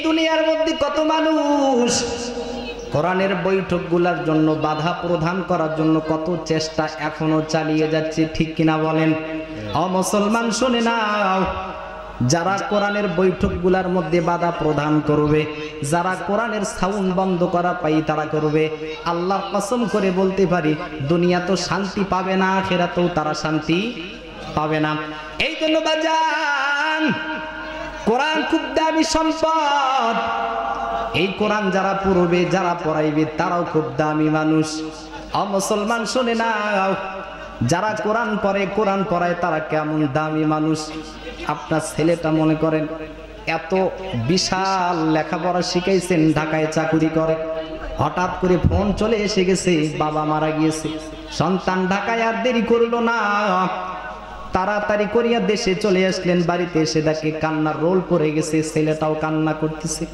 দুনিয়ার মধ্যে কত মানুষ কোরআনের বৈঠকগুলোর জন্য বাধা প্রদান করার জন্য কত চেষ্টা এখনো চালিয়ে যাচ্ছে, ঠিক কিনা বলেন? ও মুসলমান শুনে নাও, যারা কোরআনের বৈঠকগুলোর মধ্যে বাধা প্রদান করবে, যারা কোরআনের সাউন্ড বন্ধ করা পাই তারা করবে, আল্লাহর কসম করে বলতে পারি দুনিয়া তো শান্তি পাবে না, আখিরাতেও তারা শান্তি পাবে না। এই জন্য বাজান, কোরআন খুব দামি সম্পদ। এই কোরআন যারা পড়বে, যারা পড়াইবে তারাও খুব দামি মানুষ। ও মুসলমান শুনে নাও, যারা কোরআন পড়ে, কোরআন পড়ায় তারা কেমন দামি মানুষ। আপনার ছেলেটা মনে করেন এত বিশাল লেখাপড়া শিখাইছেন, ঢাকায় চাকরি করে, হঠাৎ করে ফোন চলে এসে গেছে বাবা মারা গিয়েছে। সন্তান ঢাকায় আর দেরি করলো না, তাড়াতাড়ি করিয়া দেশে চলে আসলেন। বাড়িতে এসে দেখে কান্নার রোল পড়ে গেছে, ছেলেটাও কান্না করতেছে।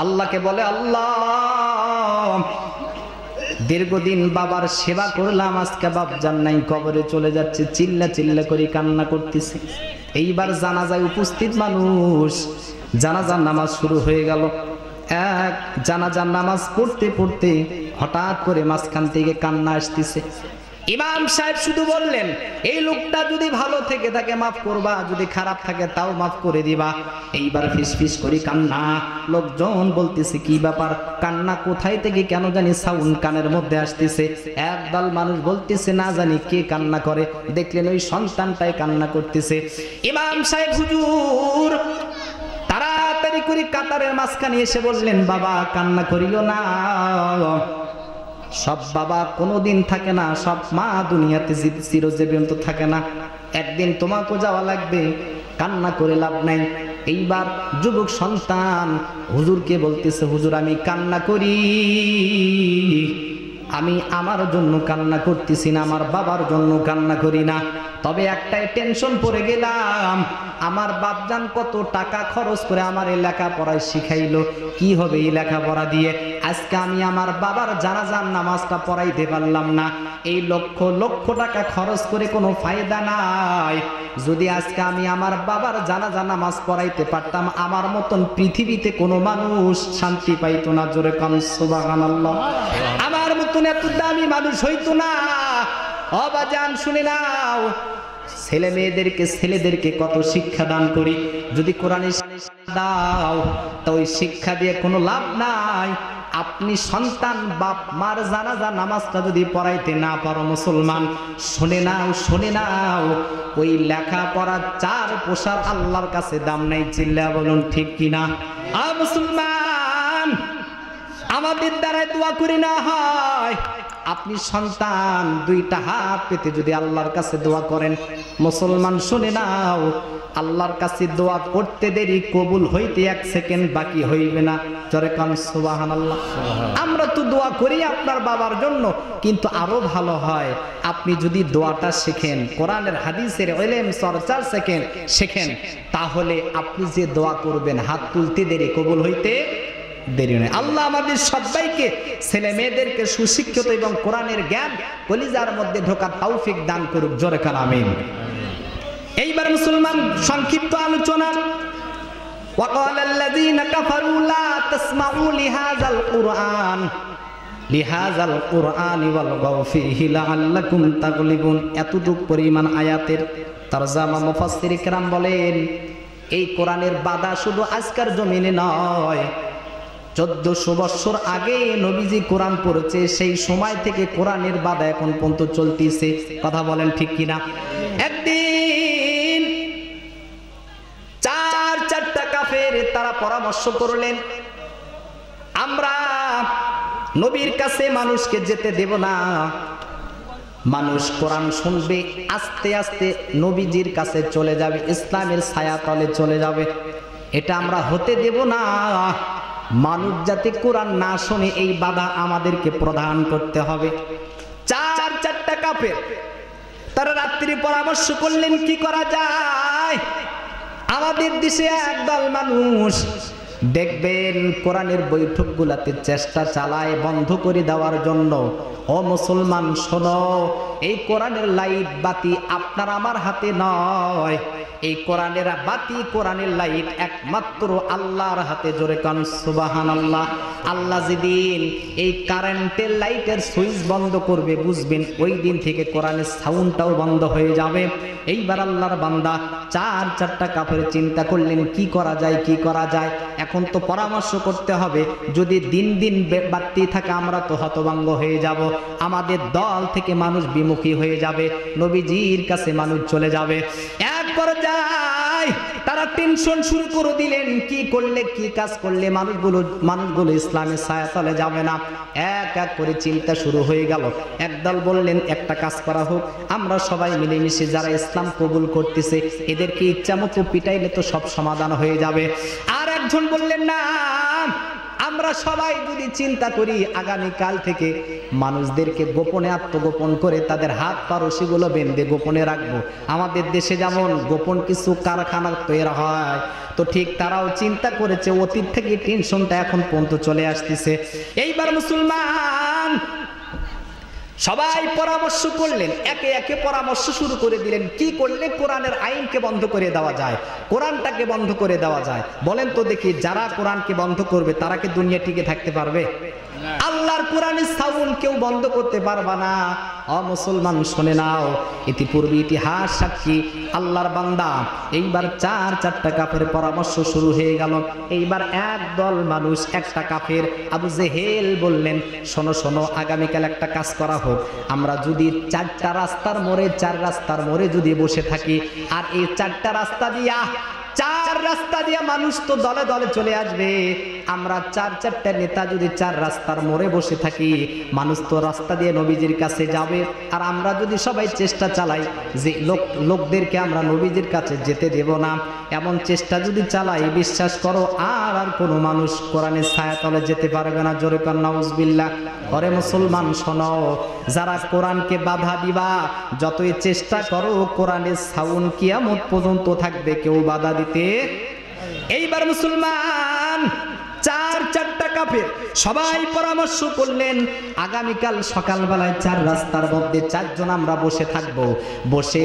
আল্লাহকে বলে, আল্লাহ দীর্ঘদিন বাবার সেবা করলাম, আজকে বাপজান নাই, কবরে চলে যাচ্ছে, চিল্লা চিল্লা করে কান্না করতেছে। এইবার জানাজায় উপস্থিত মানুষ, জানাজার নামাজ শুরু হয়ে গেল। এক জানাজার নামাজ পড়তে পড়তে হঠাৎ করে মাঝখান থেকে কান্না আসতেছে। ইমাম সাহেব শুধু বললেন, এই লোকটা যদি ভালো থেকে থাকে মাফ করবা, যদি খারাপ থাকে তাও মাফ করে দিবা। এইবার ফিসফিস করে কান্না। লোকজন বলতেছে কি ব্যাপার, কান্না কোথায় থেকে কেন জানি সাউন্ড কানের মধ্যে আসতেছে। একদল মানুষ বলতেছে না জানি কে কান্না করে, দেখলেন ওই সন্তানটাই কান্না করতেছে। ইমাম সাহেব হুজুর তাড়াতাড়ি করে কাতারের মাঝখানে এসে বললেন, বাবা কান্না করিও না, সব বাবা কোনোদিন থাকে না, সব মা দুনিয়াতে চিরজীবন তো থাকে না, একদিন তোমাকেও যাওয়া লাগবে, কান্না করে লাভ নাই। এইবার যুবক সন্তান হুজুরকে বলতেছে, হুজুর আমি কান্না করি, আমি আমার জন্য কান্না করতেছি না, আমার বাবার জন্য কান্না করি না, তবে একটাই টেনশন পড়ে গেলাম, আমার বাপজান কত টাকা খরচ করে আমার এই লেখাপড়ায় শিখাইলো, কি হবে এই লেখাপড়া দিয়ে? আজকে আমি আমার বাবার জানাজার নামাজটা পড়াইতে পারলাম না, এই লক্ষ লক্ষ টাকা খরচ করে কোনো ফায়দা নাই। যদি আজকে আমি আমার বাবার জানাজার নামাজ পড়াইতে পারতাম, আমার মতন পৃথিবীতে কোনো মানুষ শান্তি পাইতো না। জোরে কাম সুবহানাল্লাহ। আমার মতন এত দামি মানুষ হইতো না। ও বাজান শুনে নাও, ছেলে মেয়েদেরকে ছেলেদেরকে কত শিক্ষা দান করি, যদি কোরআনে দাও তো ওই শিক্ষা দিয়ে কোনো লাভ নাই। আপনি সন্তান বাপ মার জানাজা নামাজটা যদি পড়াইতে না পারো, মুসলমান শুনে নাও, শুনে নাও, ওই লেখা পড়ার চার পোশাক আল্লাহর কাছে দাম নাই। চিল্লা বলুন ঠিক কিনা? মুসলমান আমাদের দ্বারাই দোয়া করি না হয়। আপনি সন্তান দুইটা হাত পেতে যদি আল্লাহর কাছে দোয়া করেন, মুসলমান শুনে নাও, আল্লাহর কাছে দোয়া করতে দেরি, কবুল হইতে এক সেকেন্ড বাকি হইবে না। জোরে কান সুবহানাল্লাহ। আমরা তো দোয়া করি আপনার বাবার জন্য, কিন্তু আরো ভালো হয় আপনি যদি দোয়াটা শেখেন, কোরআনের হাদিসের ইলম চর্চা শেখেন, তাহলে আপনি যে দোয়া করবেন হাত তুলতে দেরি, কবুল হইতে দেরি নয়। আল্লাহ আমাদের সবাইকে ছেলে মেয়েদেরকে সুশিক্ষিত এবং কোরআনের জ্ঞান কলিজার মধ্যে ঢোকার তৌফিক দান করুক। জোরে কান আমিন। এইবার মুসলমান সংক্ষিপ্ত আলোচনা। وقال الذين كفروا لا تسمعوا لهذا القرآن والغوا فيه لعلكم تغلبون। এতটুকু পরিমাণ আয়াতের তরজমা মুফাসসির کرام বলেন, এই কোরআনের বাধা শুধু আজকের জমিনে নয়, 1400 বছর আগে নবীজি কোরআন পড়েছে, সেই সময় থেকে কোরআনের বাধা এখন পর্যন্ত চলতেছে। কথা বলেন ঠিক কিনা? একদিন চারটা কাফের তারা পরামর্শ করলেন, আমরা নবীর কাছে মানুষকে যেতে দেব না, মানুষ কোরআন শুনবে, আস্তে আস্তে নবীজির কাছে চলে যাবে, ইসলামের ছায়াতলে চলে যাবে, এটা আমরা হতে দেব না। মানুষ যাতে কোরআন না শুনে এই বাধা আমাদেরকে প্রদান করতে হবে। চারটা কাফের তারা রাত্রি পরামর্শ করলেন কি করা যায়। আমাদের দেশে একদল মানুষ দেখবেন কোরআনের বৈঠকগুলোতে চেষ্টা চালায় বন্ধ করে দেওয়ার জন্য। ও মুসলমান শোনো, এই কোরআনের লাইট বাতি আপনার আমার হাতে নয়। এই কোরআনের বাতি, কোরআনের লাইট একমাত্র আল্লাহর হাতে। জোরে কান সুবহানাল্লাহ। আল্লাহ যেদিন এই কারেন্টের লাইটের সুইচ বন্ধ করবে, বুঝবেন ওই দিন থেকে কোরআনের সাউন্ডটাও বন্ধ হয়ে যাবে। এইবার আল্লাহর বান্দা চারটা কাফের চিন্তা করলেন কি করা যায়, কি করা যায়। এখন তো পরামর্শ করতে হবে, যদি দিন দিন বাড়তে থাকে আমরা তো হতভম্ব হয়ে যাব, আমাদের দল থেকে মানুষ বিমুখী হয়ে যাবে, নবীজির কাছে মানুষ চলে যাবে। এক পর্যায়ে তারা টেনশন শুরু করে দিলেন, কি করলে, কি কাজ করলে মানুষগুলো ইসলামের ছায়াতলে যাবে না। এক এক করে চিন্তা শুরু হয়ে গেল। একদল বললেন একটা কাজ করা হোক, আমরা সবাই মিলেমিশে যারা ইসলাম কবুল করতেছে এদেরকে ইচ্ছা মতো পিটাইলে তো সব সমাধান হয়ে যাবে। আর একজন বললেন না, আমরা সবাই যদি চিন্তা করি আগামীকাল থেকে মানুষদেরকে গোপনে আত্মগোপন করে তাদের হাত পা রশিগুলো বেঁধে গোপনে রাখবো। আমাদের দেশে যেমন গোপন কিছু কারখানা তৈরি হয়, তো ঠিক তারাও চিন্তা করেছে, অতীত থেকে টেনশনটা এখন পর্যন্ত চলে আসতেছে। এইবার মুসলমান সবাই পরামর্শ করলেন, একে একে পরামর্শ শুরু করে দিলেন কি করলে কোরআনের আইনকে বন্ধ করে দেওয়া যায়, কোরআনটাকে বন্ধ করে দেওয়া যায়। বলেন তো দেখি, যারা কোরআনকে বন্ধ করবে তারা কি দুনিয়া টিকে থাকতে পারবে? আল্লাহর কোরআনের সাউন্ড কেউ বন্ধ করতে পারবে না। ও মুসলমান শুনে নাও, ইতিপূর্বে ইতিহাস সাক্ষী আল্লাহর বান্দা এইবার চারটা কাফের পরামর্শ শুরু হয়ে গেল। এইবার একদল মানুষ, একটা কাফের আবু জেহেল বললেন, শোনো শোনো, আগামীকাল একটা কাজ করা হোক, আমরা যদি চার রাস্তার মোড়ে যদি বসে থাকি, আর এই চার রাস্তা দিয়া মানুষ তো দলে দলে চলে আসবে, আমরা চারটা নেতা যদি চার রাস্তার মোড়ে বসে থাকি, মানুষ তো রাস্তা দিয়ে নবীজির কাছে যাবে। আর আমরা যদি সবাই চেষ্টা চালাই যে লোকদেরকে আমরা নবীজির কাছে যেতে দেব না, এমন চেষ্টা যদি চালাই, বিশ্বাস করো আর কোনো মানুষ কোরআনের ছায়াতলে যেতে পারবে না। জোরে কান নাউজুবিল্লাহ। ওরে মুসলমান শোনো, যারা কোরআনকে বাধা দিবা, যতই চেষ্টা করো কোরআনের সাউন্ড কিয়ামত পর্যন্ত থাকবে, কেউ বাধা দিতে। এইবার মুসলমান চারটা কাফের সবাই পরামর্শ করলেন, আগামীকাল সকালবেলায় চার রাস্তার মধ্যে চারজন আমরা বসে থাকব। বসে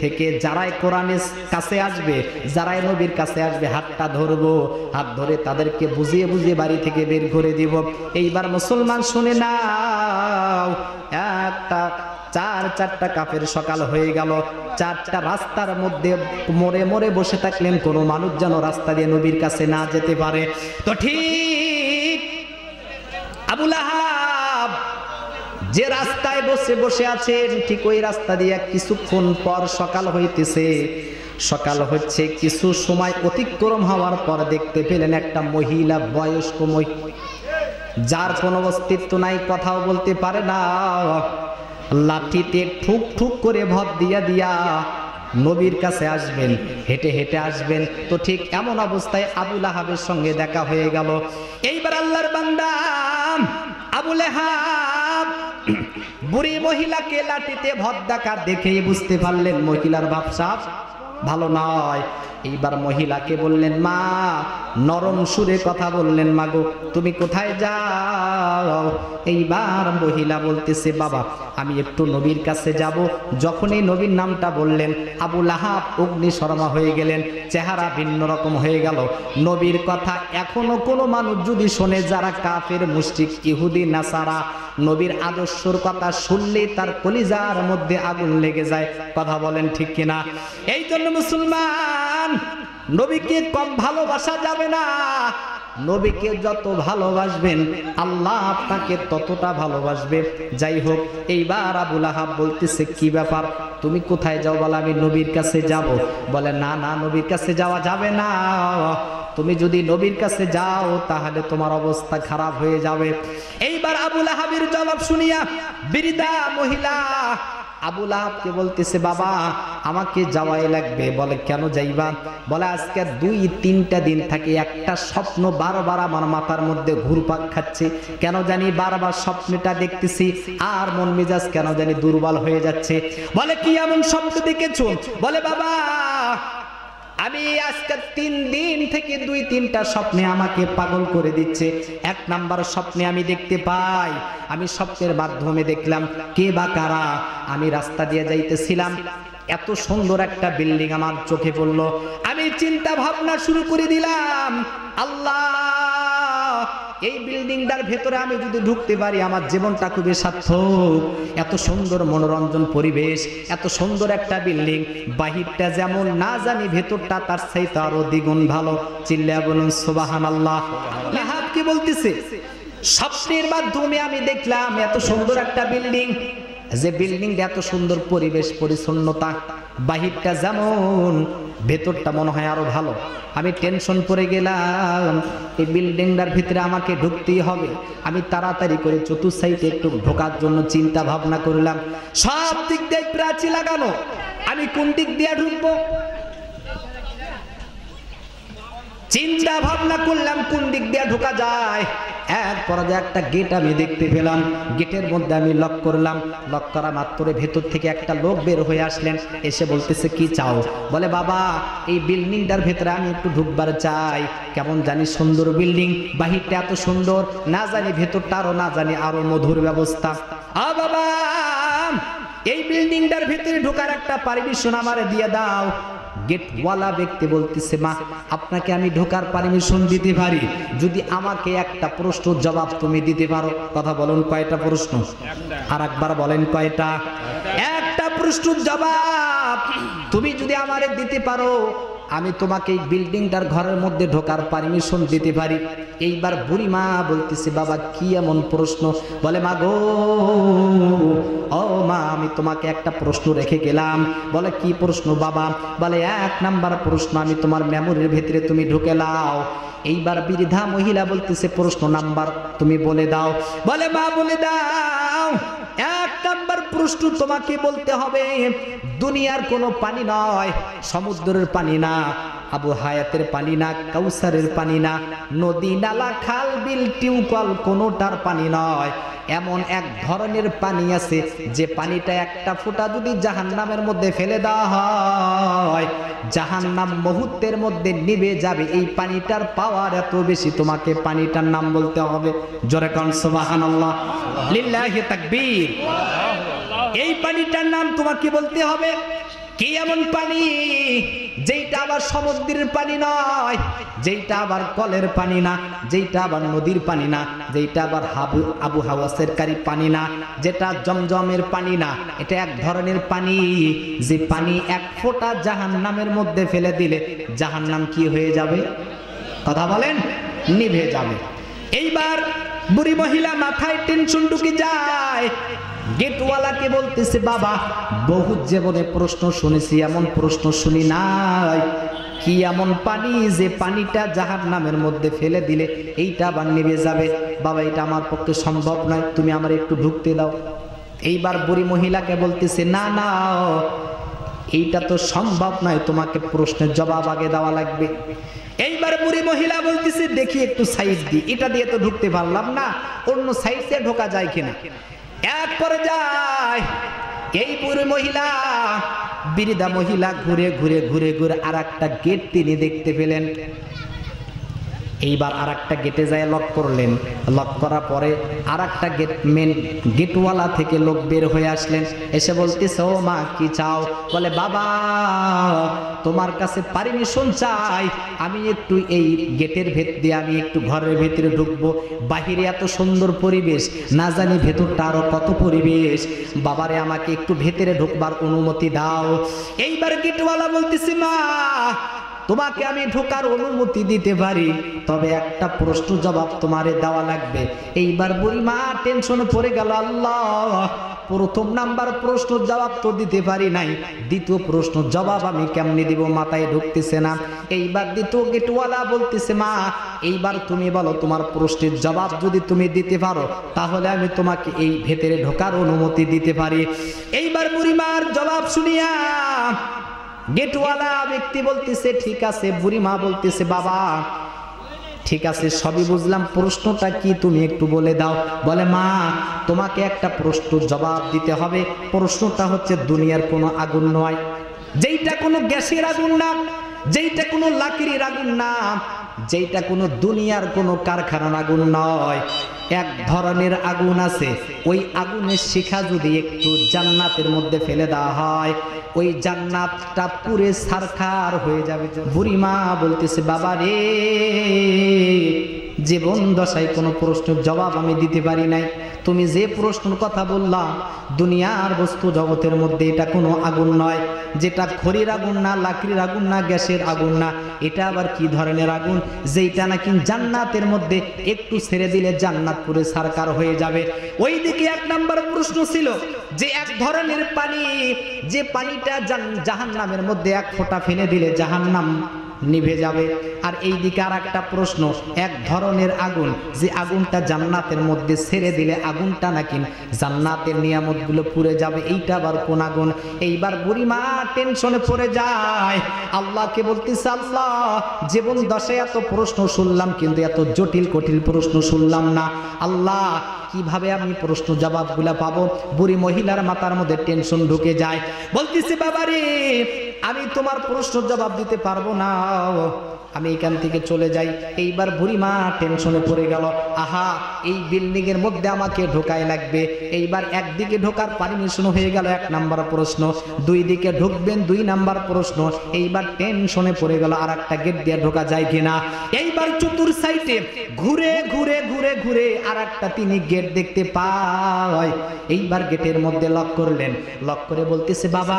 থেকে যারাই কোরআনের কাছে আসবে, যারাই নবীর কাছে আসবে, হাতটা ধরবো, হাত ধরে তাদেরকে বুঝিয়ে বুঝিয়ে বাড়ি থেকে বের করে দিব। এইবার মুসলমান শুনে নাও, একটা চারটা কাফের সকাল হয়ে গেল, চারটা রাস্তার মধ্যে মোড়ে মোড়ে বসে থাকলেন, কোনো মানুষ যেন রাস্তা দিয়ে নবীর কাছে না যেতে পারে। তো ঠিক আবু লাহাব যে রাস্তায় বসে আছেন, ঠিক ওই রাস্তা দিয়ে কিছুক্ষণ পর সকাল হইতেছে। সকাল হচ্ছে, কিছু সময় অতিক্রম হওয়ার পর দেখতে পেলেন একটা মহিলা, বয়স্ক মহিলা, যার কোনো অস্তিত্ব নাই, কথাও বলতে পারে না, লাঠিতে ঠুক ঠুক করে ভর দিয়া নবীর কাছে আসবেন, হেঁটে হেঁটে আসবেন। তো ঠিক এমন অবস্থায় আবু লাহাবের সঙ্গে দেখা হয়ে গেল। এইবার আল্লাহর বান্দা আবু লাহাব বুড়ি মহিলাকে লাঠিতে ভর দেখা দেখেই বুঝতে পারলেন মহিলার ভাবসাব ভালো নয়। এইবার মহিলাকে বললেন, মা, নরম সুরে কথা বললেন, মাগো তুমি কোথায় যাও? এইবার মহিলা বলতেছে, বাবা আমি একটু নবীর কাছে যাব। যখনই নবীর নামটা বললেন, আবু লাহাব অগ্নিশর্মা হয়ে গেলেন, চেহারা ভিন্ন রকম হয়ে গেল। নবীর কথা এখনো কোনো মানুষ যদি শোনে, যারা কাফের, মুশরিক, ইহুদি, নাসারা, নবীর আদর্শর কথা শুনলেই তার কলিজার মধ্যে আগুন লেগে যায়। কথা বলেন ঠিক কিনা? এই জন্য মুসলমান, নবীকে কম ভালোবাসা যাবে না। নবীকে যত ভালোবাসবেন আল্লাহ আপনাকে ততটা ভালোবাসবে। যাই হোক, এইবার আবু লাহাব বলতেছে, কি ব্যাপার, তুমি কোথায় যাও? বলে আমি নবীর কাছে যাব। বলে না না, নবীর কাছে যাওয়া যাবে না, তুমি যদি নবীর কাছে যাও তাহলে তোমার অবস্থা খারাপ হয়ে যাবে। এইবার আবু লাহাবের জবাব শুনিয়া বৃদ্ধা মহিলা আবু লাহাবকে বলতেছে, বাবা আমাকে যাওয়াই লাগবে। বলে কেন যাইবা? বলে আজকে 2-3টা দিন থাকে, একটা স্বপ্ন বারবার আমার মাথার মধ্যে ঘুরপাক খাচ্ছে, কেন জানি বারবার স্বপ্নটা দেখতেছি, আর মন মেজাজ কেন জানি দুর্বল হয়ে যাচ্ছে। বলে কি এমন স্বপ্ন দেখেছো? বলে বাবা আমি আজকে 3 দিন থেকে 2-3টা স্বপ্নে আমাকে পাগল করে দিচ্ছে। 1 নাম্বার স্বপ্নে আমি দেখতে পাই, আমি স্বপ্নের মাধ্যমে দেখলাম কে বা কারা। আমি রাস্তা দিয়ে যাইতেছিলাম, এত সুন্দর একটা বিল্ডিং আমার চোখে পড়লো। আমি চিন্তা ভাবনা শুরু করে দিলাম, আল্লাহ এই বিল্ডিংটার ভেতরে আমি যদি ঢুকতে পারি আমার জীবনটা খুবই সার্থক। এত সুন্দর মনোরঞ্জন পরিবেশ, এত সুন্দর একটা বিল্ডিং, বাহিরটা যেমন না জানি ভেতরটা তার চাইতে আরো দ্বিগুণ ভালো। চিল্লায়া বলুন সুবহানাল্লাহ। লাহাব কি বলতেছে? স্বপ্নের মাধ্যমে আমি দেখলাম এত সুন্দর একটা বিল্ডিং, যে বিল্ডিংটা এত সুন্দর পরিবেশ পরিচ্ছন্নতা, বাহিরটা যেমন ভেতরটা মনে হয় আরো ভালো। আমি টেনশন পড়ে গেলাম, এই বিল্ডিংটার ভিতরে আমাকে ঢুকতেই হবে। আমি তাড়াতাড়ি করে চতুর্থ সাইডে একটু ঢোকার জন্য চিন্তা ভাবনা করলাম। সব দিক দিয়ে প্রাচীর লাগানো, আমি কোন দিক দিয়ে ঢুকবো চিন্তা ভাবনা করলাম, কোন দিক দিয়ে ঢোকা যায়। এক পর্যায়ে একটা গেট আমি দেখতে পেলাম, গেটের মধ্যে আমি লক করলাম। লক করা মাত্রই ভেতর থেকে একটা লোক বের হয়ে আসলেন, এসে বলতেছে কি চাও? বলে বাবা এই বিল্ডিংটার ভেতরে আমি একটু ঢুকবার চাই। কেমন জানি সুন্দর বিল্ডিং, বাহিরটা এত সুন্দর, না জানি ভেতরটা আরো না জানি আরো মধুর ব্যবস্থা। বাবা এই বিল্ডিংটার ভেতরে ঢোকার একটা পারমিশন আমারে দিয়ে দাও। গেটওয়ালা ব্যক্তি বলতেছে মা আপনাকে আমি ঢোকার পারমিশন দিতে পারি যদি আমাকে একটা প্রশ্নের জবাব তুমি দিতে পারো। কথা বলুন কয়টা প্রশ্ন? আর একবার বলেন কয়টা? একটা প্রশ্নের জবাব তুমি যদি আমারে দিতে পারো আমি তোমাকে এই বিল্ডিংটার ঘরের মধ্যে ঢোকার পারমিশন দিতে পারি। এইবার বুড়ি মা বলতেছে বাবা কি এমন প্রশ্ন? বলে মা গো ও মা আমি তোমাকে একটা প্রশ্ন রেখে গেলাম। বলে কি প্রশ্ন বাবা? বলে 1 নাম্বার প্রশ্ন আমি তোমার মেমোরির ভিতরে তুমি ঢুকে লাও। এইবার বৃদ্ধা মহিলা বলতেছে প্রশ্ন নাম্বার তুমি বলে দাও। বলে মা বলে দাও। 1 নাম্বার প্রশ্ন তোমাকে বলতে হবে দুনিয়ার কোনো পানি নয়, সমুদ্রের পানি না, আবু হায়াতের পানি না, কাউসারের পানি না, নদী নালা খাল বিল টিউবওয়েল কোনোটার পানি নয়। এমন এক ধরনের পানি আছে যে পানিটা একটা ফোঁটা যদি জাহান্নামের মধ্যে ফেলে দেওয়া হয় জাহান্নাম মুহূর্তের মধ্যে নিভে যাবে। এই পানিটার পাওয়ার এত বেশি, তোমাকে পানিটার নাম বলতে হবে। জোরে কোন সুবহানাল্লাহ, লিল্লাহি তাকবীর। এই পানিটার নাম তোমাকে বলতে হবে। কি এমন পানি যেটা আবার সমুদ্রের পানি নয়, যেটা আবার কলের পানি না, যেটা আবার নদীর পানি না, যেটা আবার আবু হাওয়াসের কারি পানি না, যেটা জমজমের পানি না। এটা এক ধরনের পানি যে পানি এক ফোঁটা জাহান্নামের মধ্যে ফেলে দিলে জাহান্নাম কি হয়ে যাবে? কথা বলেন, নিভে যাবে। এইবার বুড়ি মহিলা মাথায় টেনশন ঢুকে যায়। গেটওয়ালাকে বলতেছে বাবা বহু জীবনে প্রশ্ন শুনেছি, এমন প্রশ্ন শুনি নাই। কি এমন পানি যে পানিটা জাহান্নামের মধ্যে ফেলে দিলে এইটা আবার নিভে যাবে? বাবা এটা আমার পক্ষে সম্ভব নয়, তুমি আমার একটু ঢুকতে দাও। এইবার বুড়ি মহিলাকে বলতেছে না না এইটা তো সম্ভব নয়, তোমাকে প্রশ্নের জবাব আগে দেওয়া লাগবে। এইবার বুড়ি মহিলা বলতেছে দেখি একটু সাইড দিই, এটা দিয়ে তো ঢুকতে পারলাম না, অন্য সাইড দিয়ে ঢোকা যায় কিনা। এক পর্যায়ে এই বুড়ি মহিলা বৃদ্ধা মহিলা ঘুরে ঘুরে ঘুরে ঘুরে আর একটা গেট তিনি দেখতে পেলেন। এইবার আর একটা গেটে যায় লক করলেন। লক করার পরে আর একটা গেট মেন গেটওয়ালা থেকে লোক বের হয়ে আসলেন, এসে বলতেছে ও মা কি চাও? বলে বাবা তোমার কাছে পারমিশন চাই, আমি একটু এই গেটের ভেতর দিয়ে আমি একটু ঘরের ভেতরে ঢুকবো। বাহিরে এত সুন্দর পরিবেশ, না জানি ভেতরটা আরো কত পরিবেশ। বাবারে আমাকে একটু ভেতরে ঢুকবার অনুমতি দাও। এইবার গেটওয়ালা বলতেছে মা তোমাকে আমি ঢোকার অনুমতি দিতে পারি, তবে একটা প্রশ্ন জবাব তোমারে দেওয়া লাগবে। এইবার বুড়ি মা টেনশনে পড়ে গেল, আল্লাহ প্রথম নাম্বার প্রশ্ন জবাব তো দিতে পারি নাই, দ্বিতীয় প্রশ্ন জবাব আমি কেমনে দিব, মাথায় ঢুকতেছে না। এইবার দ্বিতীয় গেটওয়ালা বলতেছে মা এইবার তুমি বলো তোমার প্রশ্নের জবাব যদি তুমি দিতে পারো তাহলে আমি তোমাকে এই ভেতরে ঢোকার অনুমতি দিতে পারি। এইবার বুড়ি মার জবাব শুনিয়া গেটওয়ালা ব্যক্তি বলতেছে ঠিক আছে। বুড়ি মা বলতেছে বাবা ঠিক আছে সবই বুঝলাম, প্রশ্নটা কি তুমি একটু বলে দাও। বলে মা তোমাকে একটা প্রশ্ন জবাব দিতে হবে। প্রশ্নটা হচ্ছে দুনিয়ার কোনো আগুন নয়, যেইটা কোনো গ্যাসের আগুন না, যেইটা কোনো লাকড়ির আগুন না, যেইটা কোনো দুনিয়ার কোনো কারখানার আগুন নয়। এক ধরনের আগুন আছে, ওই আগুনের শিখা যদি একটু জান্নাতের মধ্যে ফেলে দেওয়া হয়, ওই জান্নাতটা পুরে ছারখার হয়ে যাবে। বুড়িমা বলতেছে, বাবা রে, জীবন দশায় কোনো প্রশ্নের জবাব আমি দিতে পারি নাই। তুমি যে প্রশ্নের কথা বললা, দুনিয়ার বস্তু জগতের মধ্যে এটা কোনো আগুন নয়, যেটা খড়ির আগুন না, লাকড়ির আগুন না, গ্যাসের আগুন না, এটা আবার কি ধরনের আগুন, যেটা নাকি জান্নাতের মধ্যে একটু ছেড়ে দিলে জান্নাত পুরে সারকার হয়ে যাবে। ওইদিকে এক নাম্বার প্রশ্ন ছিল যে এক ধরনের পানি, যে পানিটা জাহান্নামের মধ্যে এক ফোঁটা ফেলে দিলে জাহান্নাম নিভে যাবে। আর এই দিকে আর একটা প্রশ্ন, এক ধরনের আগুন, যে আগুনটা জান্নাতের মধ্যে ছেড়ে দিলে আগুনটা নাকি জান্নাতের নিয়ামতগুলো পুড়ে যাবে, এইটা আবার কোন আগুন? এইবার বুড়িমা টেনশনে পড়ে যায়, আল্লাহকে বলতেছে, আল্লাহ, জীবন দশায় এত প্রশ্ন শুনলাম কিন্তু এত জটিল কঠিন প্রশ্ন শুনলাম না। আল্লাহ, কিভাবে আমি প্রশ্ন জবাবগুলা পাবো? বুড়ি মহিলার মাথার মধ্যে টেনশন ঢুকে যায়, বলতেছে, বাবারে, আমি তোমার প্রশ্ন জবাব দিতে পারবো না, আমি এখান থেকে চলে যাই। এইবার বুড়িমা টেনশনে পড়ে গেল, আহা, এই বিল্ডিং এর মধ্যে আমাকে ঢোকাই লাগবে। এইবার একদিকে ঢোকার পারমিশন হয়ে গেল, এক নাম্বার প্রশ্ন। দুই দিকে ঢুকবেন, দুই নাম্বার প্রশ্ন। এইবার টেনশনে পড়ে গেল, আর একটা গেট দিয়ে ঢোকা যায় কিনা। এইবার চতুর সাইডে ঘুরে ঘুরে ঘুরে ঘুরে আর একটা তিনি গেট দেখতে পায়। এইবার গেটের মধ্যে লক করলেন, লক করে বলতেছে, বাবা,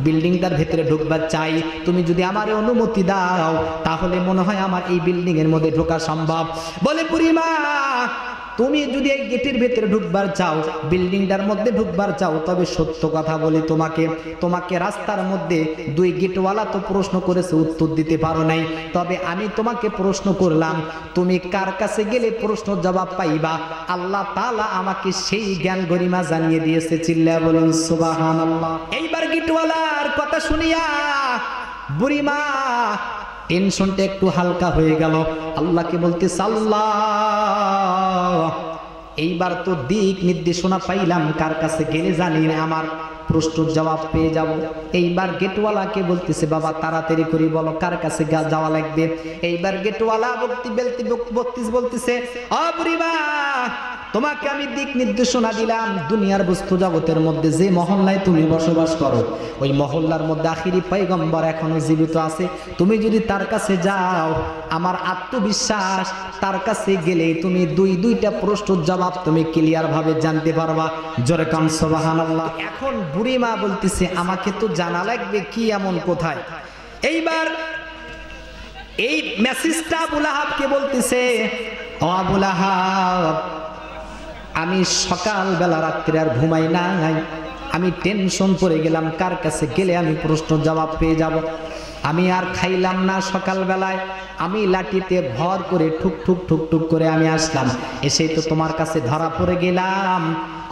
বিল্ডিংটার ভেতরে ঢুকবার চাই, তুমি যদি আমার অনুমতি দাও তাহলে মনে হয় আমার এই বিল্ডিং এর মধ্যে ঢোকা সম্ভব। বলে, বুড়িমা, তুমি যদি এই গেটের ভেতরে ঢুকবার চাও, বিল্ডিংটার মধ্যে ঢুকবার চাও, তবে সত্য কথা বলি, তোমাকে রাস্তার মধ্যে দুই গেটওয়ালা তো প্রশ্ন করেছে, উত্তর দিতে পারো নাই। তবে আমি তোমাকে প্রশ্ন করলাম, তুমি কার কাছে গেলে প্রশ্ন জবাব পাইবা? আল্লাহ তাআলা আমাকে সেই জ্ঞান গরিমা জানিয়ে দিয়েছে। চিল্লায়া বলুন সুবহানাল্লাহ। এইবার গেটওয়ালার কথা শুনিয়া বুড়িমা টেনশনটা একটু হালকা হয়ে গেল। আল্লাহকে বলতেছে, আল্লাহ, এইবার তো দিক নির্দেশনা পাইলাম, কার কাছে গেলে জানি না আমার প্রশ্নের জবাব পেয়ে যাব। এইবার গেটওয়ালাকে বলতেছে, বাবা, তাড়াতাড়ি করে বলো কার কাছে যাওয়া লাগবে। এইবার গেটওয়ালা বলতেছে, ও বুড়িমা, তোমাকে আমি দিক নির্দেশনা দিলাম, দুনিয়ার বস্তু জগতের মধ্যে যে মহল্লায় তুমি বসবাস করো, ওই মহল্লার মধ্যে আখিরি পয়গম্বর এখনো জীবিত আছে। তুমি যদি তার কাছে যাও, আমার আত্মবিশ্বাস, তার কাছে গেলে তুমি দুইটা প্রশ্নের জবাব তুমি ক্লিয়ার ভাবে জানতে পারবা। জোরে কান সুবহানাল্লাহ। এখন বুড়িমা বলতেছে, আমাকে তো জানা লাগবে কি এমন কোথায়। এইবার এই মেসেজটা আবু লাহাবকে বলতেছে, ও আবু লাহাব, আমি সকালবেলা রাত্রে আর ঘুমাই নাই, আমি টেনশন পড়ে গেলাম, কার কাছে গেলে আমি প্রশ্ন জবাব পেয়ে যাব। আমি আর খাইলাম না সকালবেলায়, আমি লাঠিতে ভর করে ঠুক ঠুক ঠুক ঠুক করে আমি আসলাম, এসে তো তোমার কাছে ধরা পড়ে গেলাম।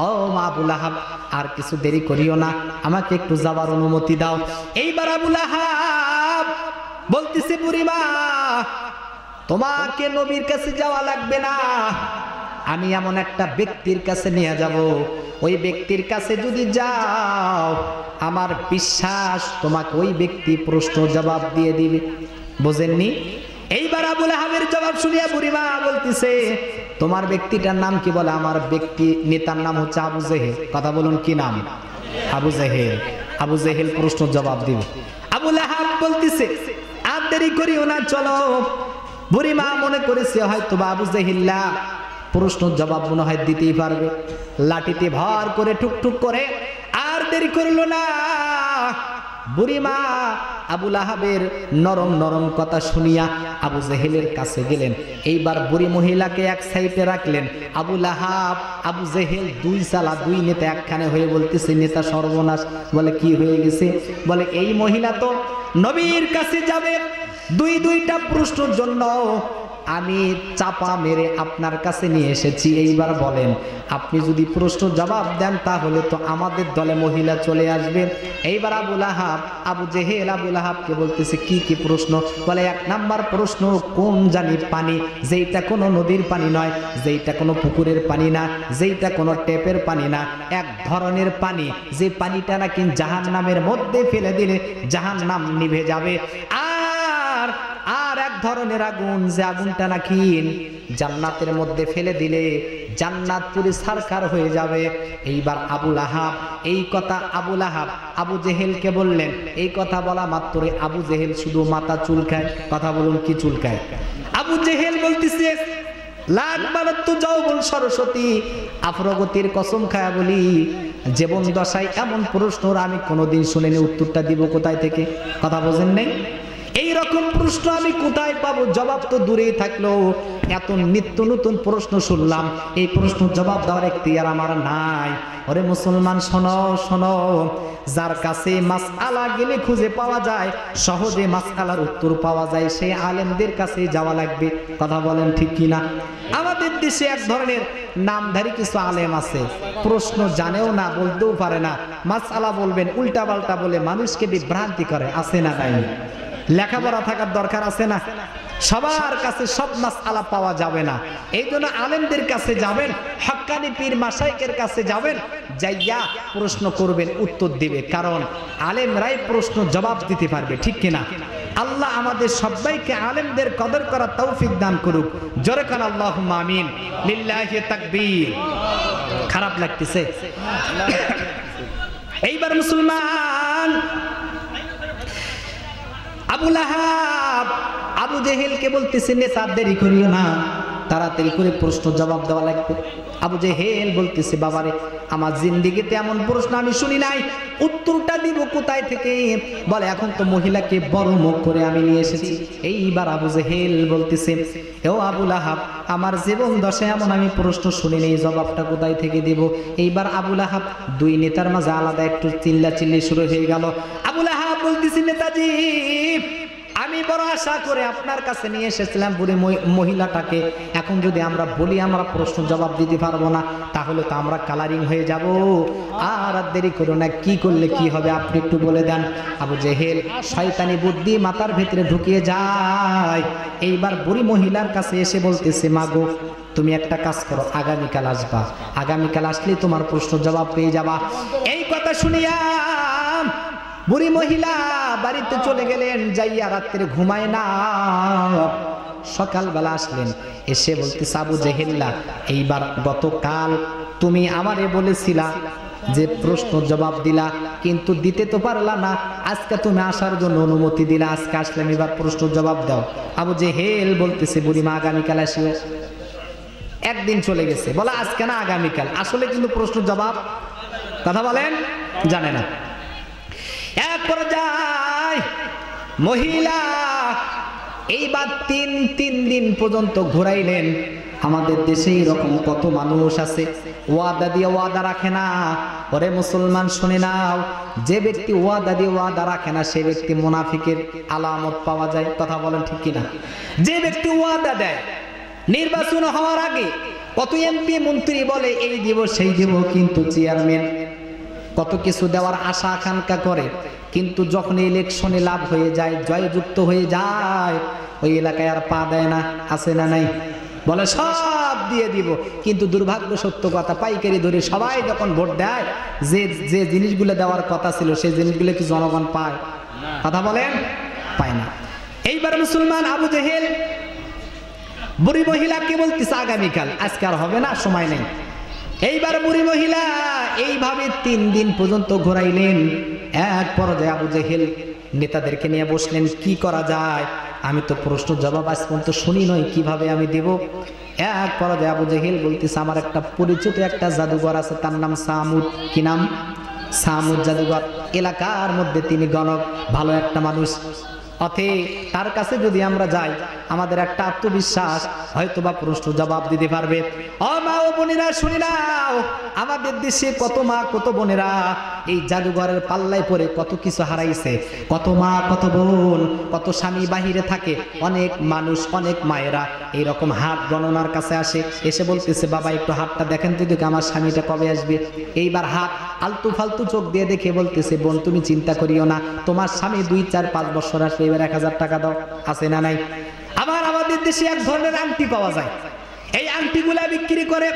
ও আবু লাহাব, আর কিছু দেরি করিও না, আমাকে একটু যাবার অনুমতি দাও। এইবার আবু লাহাব বলতেছে, বুড়িমা, তোমাকে নবীর কাছে যাওয়া লাগবে না, আমি এমন একটা ব্যক্তির কাছে নিয়ে যাব, ওই ব্যক্তির কাছে যদি যাও, আমার বিশ্বাস তোমাকে ওই ব্যক্তি প্রশ্ন জবাব দিয়ে দিবে। বোঝেননি? এইবার আবু লাহাবের জবাব শুনিয়া বুড়িমা বলতেছে, তোমার ব্যক্তিটার নাম কি? বলে, আমার ব্যক্তি নেতার নাম হচ্ছে আবু জেহেল। কথা বলুন, কি নাম? আবু জেহেল। আবু জেহেল প্রশ্ন জবাব দিবে। আবু লাহাব বলতেছে, আর দেরি করিও না, চলো। বুড়িমা মনে করেছে হয়তো আবু জেহিল্লা প্রশ্ন জবাব মনে হয় দিতেই পারবে, লাঠিতে ভর করে টুকটুক করে আর দেরি করলো না। বুড়িমা আবু লাহাবের নরম নরম কথা শুনিয়া আবু জেহেলের কাছে গেলেন। এইবার বুড়ি মহিলাকে এক সাইডে রাখলেন। আবু লাহাব, আবু জেহেল, দুই সালা, দুই নেতা একখানে হয়ে বলতেছে, নেতা সর্বনাশ। বলে, কি হয়ে গেছে? বলে, এই মহিলা তো নবীর কাছে যাবে, দুইটা প্রশ্নের জন্য আমি চাপা মেরে আপনার কাছে নিয়ে এসেছি। এইবার বলেন, আপনি যদি প্রশ্ন জবাব দেন তাহলে তো আমাদের দলে মহিলা চলে আসবে। এইবার আবু লাহাব, আবু জেহেল আবু লাহাবকে বলতেছে, কি কি প্রশ্ন? বলে, এক নাম্বার প্রশ্ন, কোন জানি পানি, যেইটা কোনো নদীর পানি নয়, যেইটা কোনো পুকুরের পানি না, যেইটা কোনো টেপের পানি না, এক ধরনের পানি, যে পানিটা নাকি জাহান্নামের মধ্যে ফেলে দিলে জাহান্নাম নিভে যাবে। আর ধরনের আগুন, যে আগুনটা নাকি জান্নাতের মধ্যে ফেলে দিলে জান্নাত পুরো ছারখার হয়ে যাবে। এইবার আবুল আহাব এই কথা আবু জেহেলকে বললেন। এই কথা বলা মাত্রই আবু জেহেল শুধু মাথা চুলকায়। কথা বলুন, কি চুলকায়? আবু জেহেল বলতেছে, লাখ বারাত্তু যৌবন সরস্বতী, আফরগতির কসম খায়া বলি, জীবন দশায় এমন প্রশ্ন আমি কোনোদিন শুনিনি। উত্তরটা দিব কোথায় থেকে? কথা বোঝেন নাই? এইরকম প্রশ্ন আমি কোথায় পাবো? জবাব তো দূরেই থাকলো, এত নিত্য নতুন প্রশ্ন শুনলাম, এই প্রশ্ন জবাব দেওয়ার এখতিয়ার আমার নাই। ওরে মুসলমান, শোনো শোনো, যার কাছে মাসআলা গেলে খুঁজে পাওয়া যায়, সহজে মাসআলার উত্তর পাওয়া যায়, সেই আলেমদের কাছে যাওয়া লাগবে। কথা বলেন ঠিক কিনা? আমাদের দেশে এক ধরনের নামধারী কিছু আলেম আছে, প্রশ্ন জানেও না, বলতেও পারে না, মাসআলা বলবেন উল্টা পাল্টা বলে মানুষকে বিভ্রান্তি করে। আছে না নাই? লেখাপড়া থাকার দরকার আছে না? সবার কাছে সব মাসআলা পাওয়া যাবে না। এই জন্য আলেমদের কাছে যাবেন, হক্কানি পীর মাশায়েখের কাছে যাবেন, যাইয়া প্রশ্ন করবেন, উত্তর দিবে, কারণ আলেমরাই প্রশ্ন জবাব দিতে পারবে। ঠিক কিনা? আল্লাহ আমাদের সবাইকে আলেমদের কদর করার তৌফিক দান করুক। জোরে কান আল্লাহুম্মা আমিন। লিল্লাহি তাকবীর। খারাপ লাগতেছে? এইবার মুসলমান, আবুল আহাব আবু জেহেলকে বলতেছে, নেতা দেরি করিও না, তাড়াতাড়ি করে প্রশ্ন জবাব দেওয়া লাগবে। আবু জেহেল বলতেছে, বাবারে, আমার জিন্দেগিতে এমন প্রশ্ন আমি শুনি নাই, উত্তরটা দিব কোথায় থেকে? বলে, এখন তো মহিলাকে বড় মুখ করে আমি নিয়ে এসেছি। এইবার আবু জেহেল বলতেছে, ও আবুল আহাব, আমার জীবন দশায় এমন আমি প্রশ্ন শুনি নেই, জবাবটা কোথায় থেকে দিব? এইবার আবুল আহাব, দুই নেতার মাঝে আলাদা একটু চিল্লাচিল্লি শুরু হয়ে গেল। আবুল আহাব বলতেছি, নেতাজি, আমি বড় আশা করে আপনার কাছে নিয়ে এসেছিলাম বুড়ি মহিলাটাকে, এখন যদি আমরা বলি আমরা প্রশ্ন জবাব দিতে পারবো না, তাহলে তো আমরা কালারিং হয়ে যাব। আর দেরি করো না, কি করলে কি হবে আপনি একটু বলে দেন। আবু জেহেল শয়তানি বুদ্ধি মাথার ভেতরে ঢুকিয়ে যায়। এইবার বুড়ি মহিলার কাছে এসে বলতেছে, মাগো, তুমি একটা কাজ করো, আগামীকাল আসবা, আগামীকাল আসলে তোমার প্রশ্ন জবাব পেয়ে যাবা। এই কথা শুনিয়া বুড়ি মহিলা বাড়িতে চলে গেলেন, যাইয়া রাত্রে ঘুমায় না। সকালবেলা আসলেন, এসে বলতেছে, আবু জেহেল্লা, এইবার গতকাল তুমি আমারে বলেছিলা যে প্রশ্ন জবাব দিলা, কিন্তু দিতে তো পারলা না, আজকে তুমি আসার জন্য অনুমতি দিলা, আজকে আসলাম, এবার প্রশ্ন জবাব দাও। আবু জেহেল বলতেছে, বুড়িমা আগামীকাল আসিও। একদিন চলে গেছে, বলা আজকে না আগামীকাল, আসলে কিন্তু প্রশ্ন জবাব, কথা বলেন, জানে না। এক পর্যায়ে মহিলা এইবার তিন দিন পর্যন্ত ঘুরাইলেন। আমাদের দেশে এরকম কত মানুষ আছে, ওয়াদা দিয়ে ওয়াদা রাখে না। ওরে মুসলমান, শুনে নাও, যে ব্যক্তি ওয়াদা দিয়ে ওয়াদা রাখে না, সে ব্যক্তি মুনাফিকের আলামত পাওয়া যায়। কথা বলেন ঠিক কিনা? যে ব্যক্তি ওয়াদা দেয়, নির্বাচন হওয়ার আগে কত এমপি মন্ত্রী বলে এই দিব সেই দিব, কিন্তু চেয়ারম্যান কত কিছু দেওয়ার আশা আকাঙ্ক্ষা করে, কিন্তু যখন ইলেকশনে লাভ হয়ে যায়, জয়যুক্ত হয়ে যায়, ওই এলাকায় আর পা দেয় না। আছে না নাই? বলে সব দিয়ে দিব, কিন্তু দুর্ভাগ্য সত্য কথা, পাইকারি ধরে সবাই যখন ভোট দেয়, যে যে জিনিসগুলো দেওয়ার কথা ছিল সেই জিনিসগুলো কি জনগণ পায়? কথা বলেন, পায় না। এইবার মুসলমান আবু জেহেল বুড়ি মহিলাকে বলতেছে, আগামীকাল, আজকে আর হবে না, সময় নেই। এইবার বুড়ি মহিলা এইভাবে 3 দিন পর্যন্ত ঘোরাইলেন। এক পর্যায়ে আবু জেহেল নেতাদেরকে নিয়ে বসলেন, কি করা যায়, আমি তো প্রশ্ন জবাব আজ পর্যন্ত শুনি নয়, কিভাবে আমি দেব? এক পর্যায়ে আবু জেহেল বলতেছে, আমার একটা পরিচিত একটা জাদুঘর আছে, তার নাম সামুদ। কি নাম? সামুদ জাদুঘর। এলাকার মধ্যে তিনি গণক, ভালো একটা মানুষ। তার কাছে যদি আমরা যাই, আমাদের একটা আত্মবিশ্বাস, হয়তো বা প্রশ্ন জবাব দিতে পারবে। ও মা ও বোনেরা, শুনি নাও, আমাদের দেশে কত মা কত বোনেরা এই জাদুঘরের পাল্লায় পড়ে কত কিছু হারাইছে। কত মা কত বোন, কত স্বামী বাহিরে থাকে, অনেক মানুষ, অনেক মায়েরা এইরকম হাত গণনার কাছে আসে, এসে বলতেছে, বাবা একটু হাতটা দেখেন তো দেখি আমার স্বামীটা কবে আসবে। এইবার হাত আলতু ফালতু চোখ দিয়ে দেখে বলতেছে, বোন তুমি চিন্তা করিও না, তোমার স্বামী 2, 4, 5 বছর আসবে, এবার 1000 টাকা দাও। আছে না নাই? আবার আমাদের দেশে এক ধরনের আংটি পাওয়া যায়, এই আংটিগুলা বিক্রি করে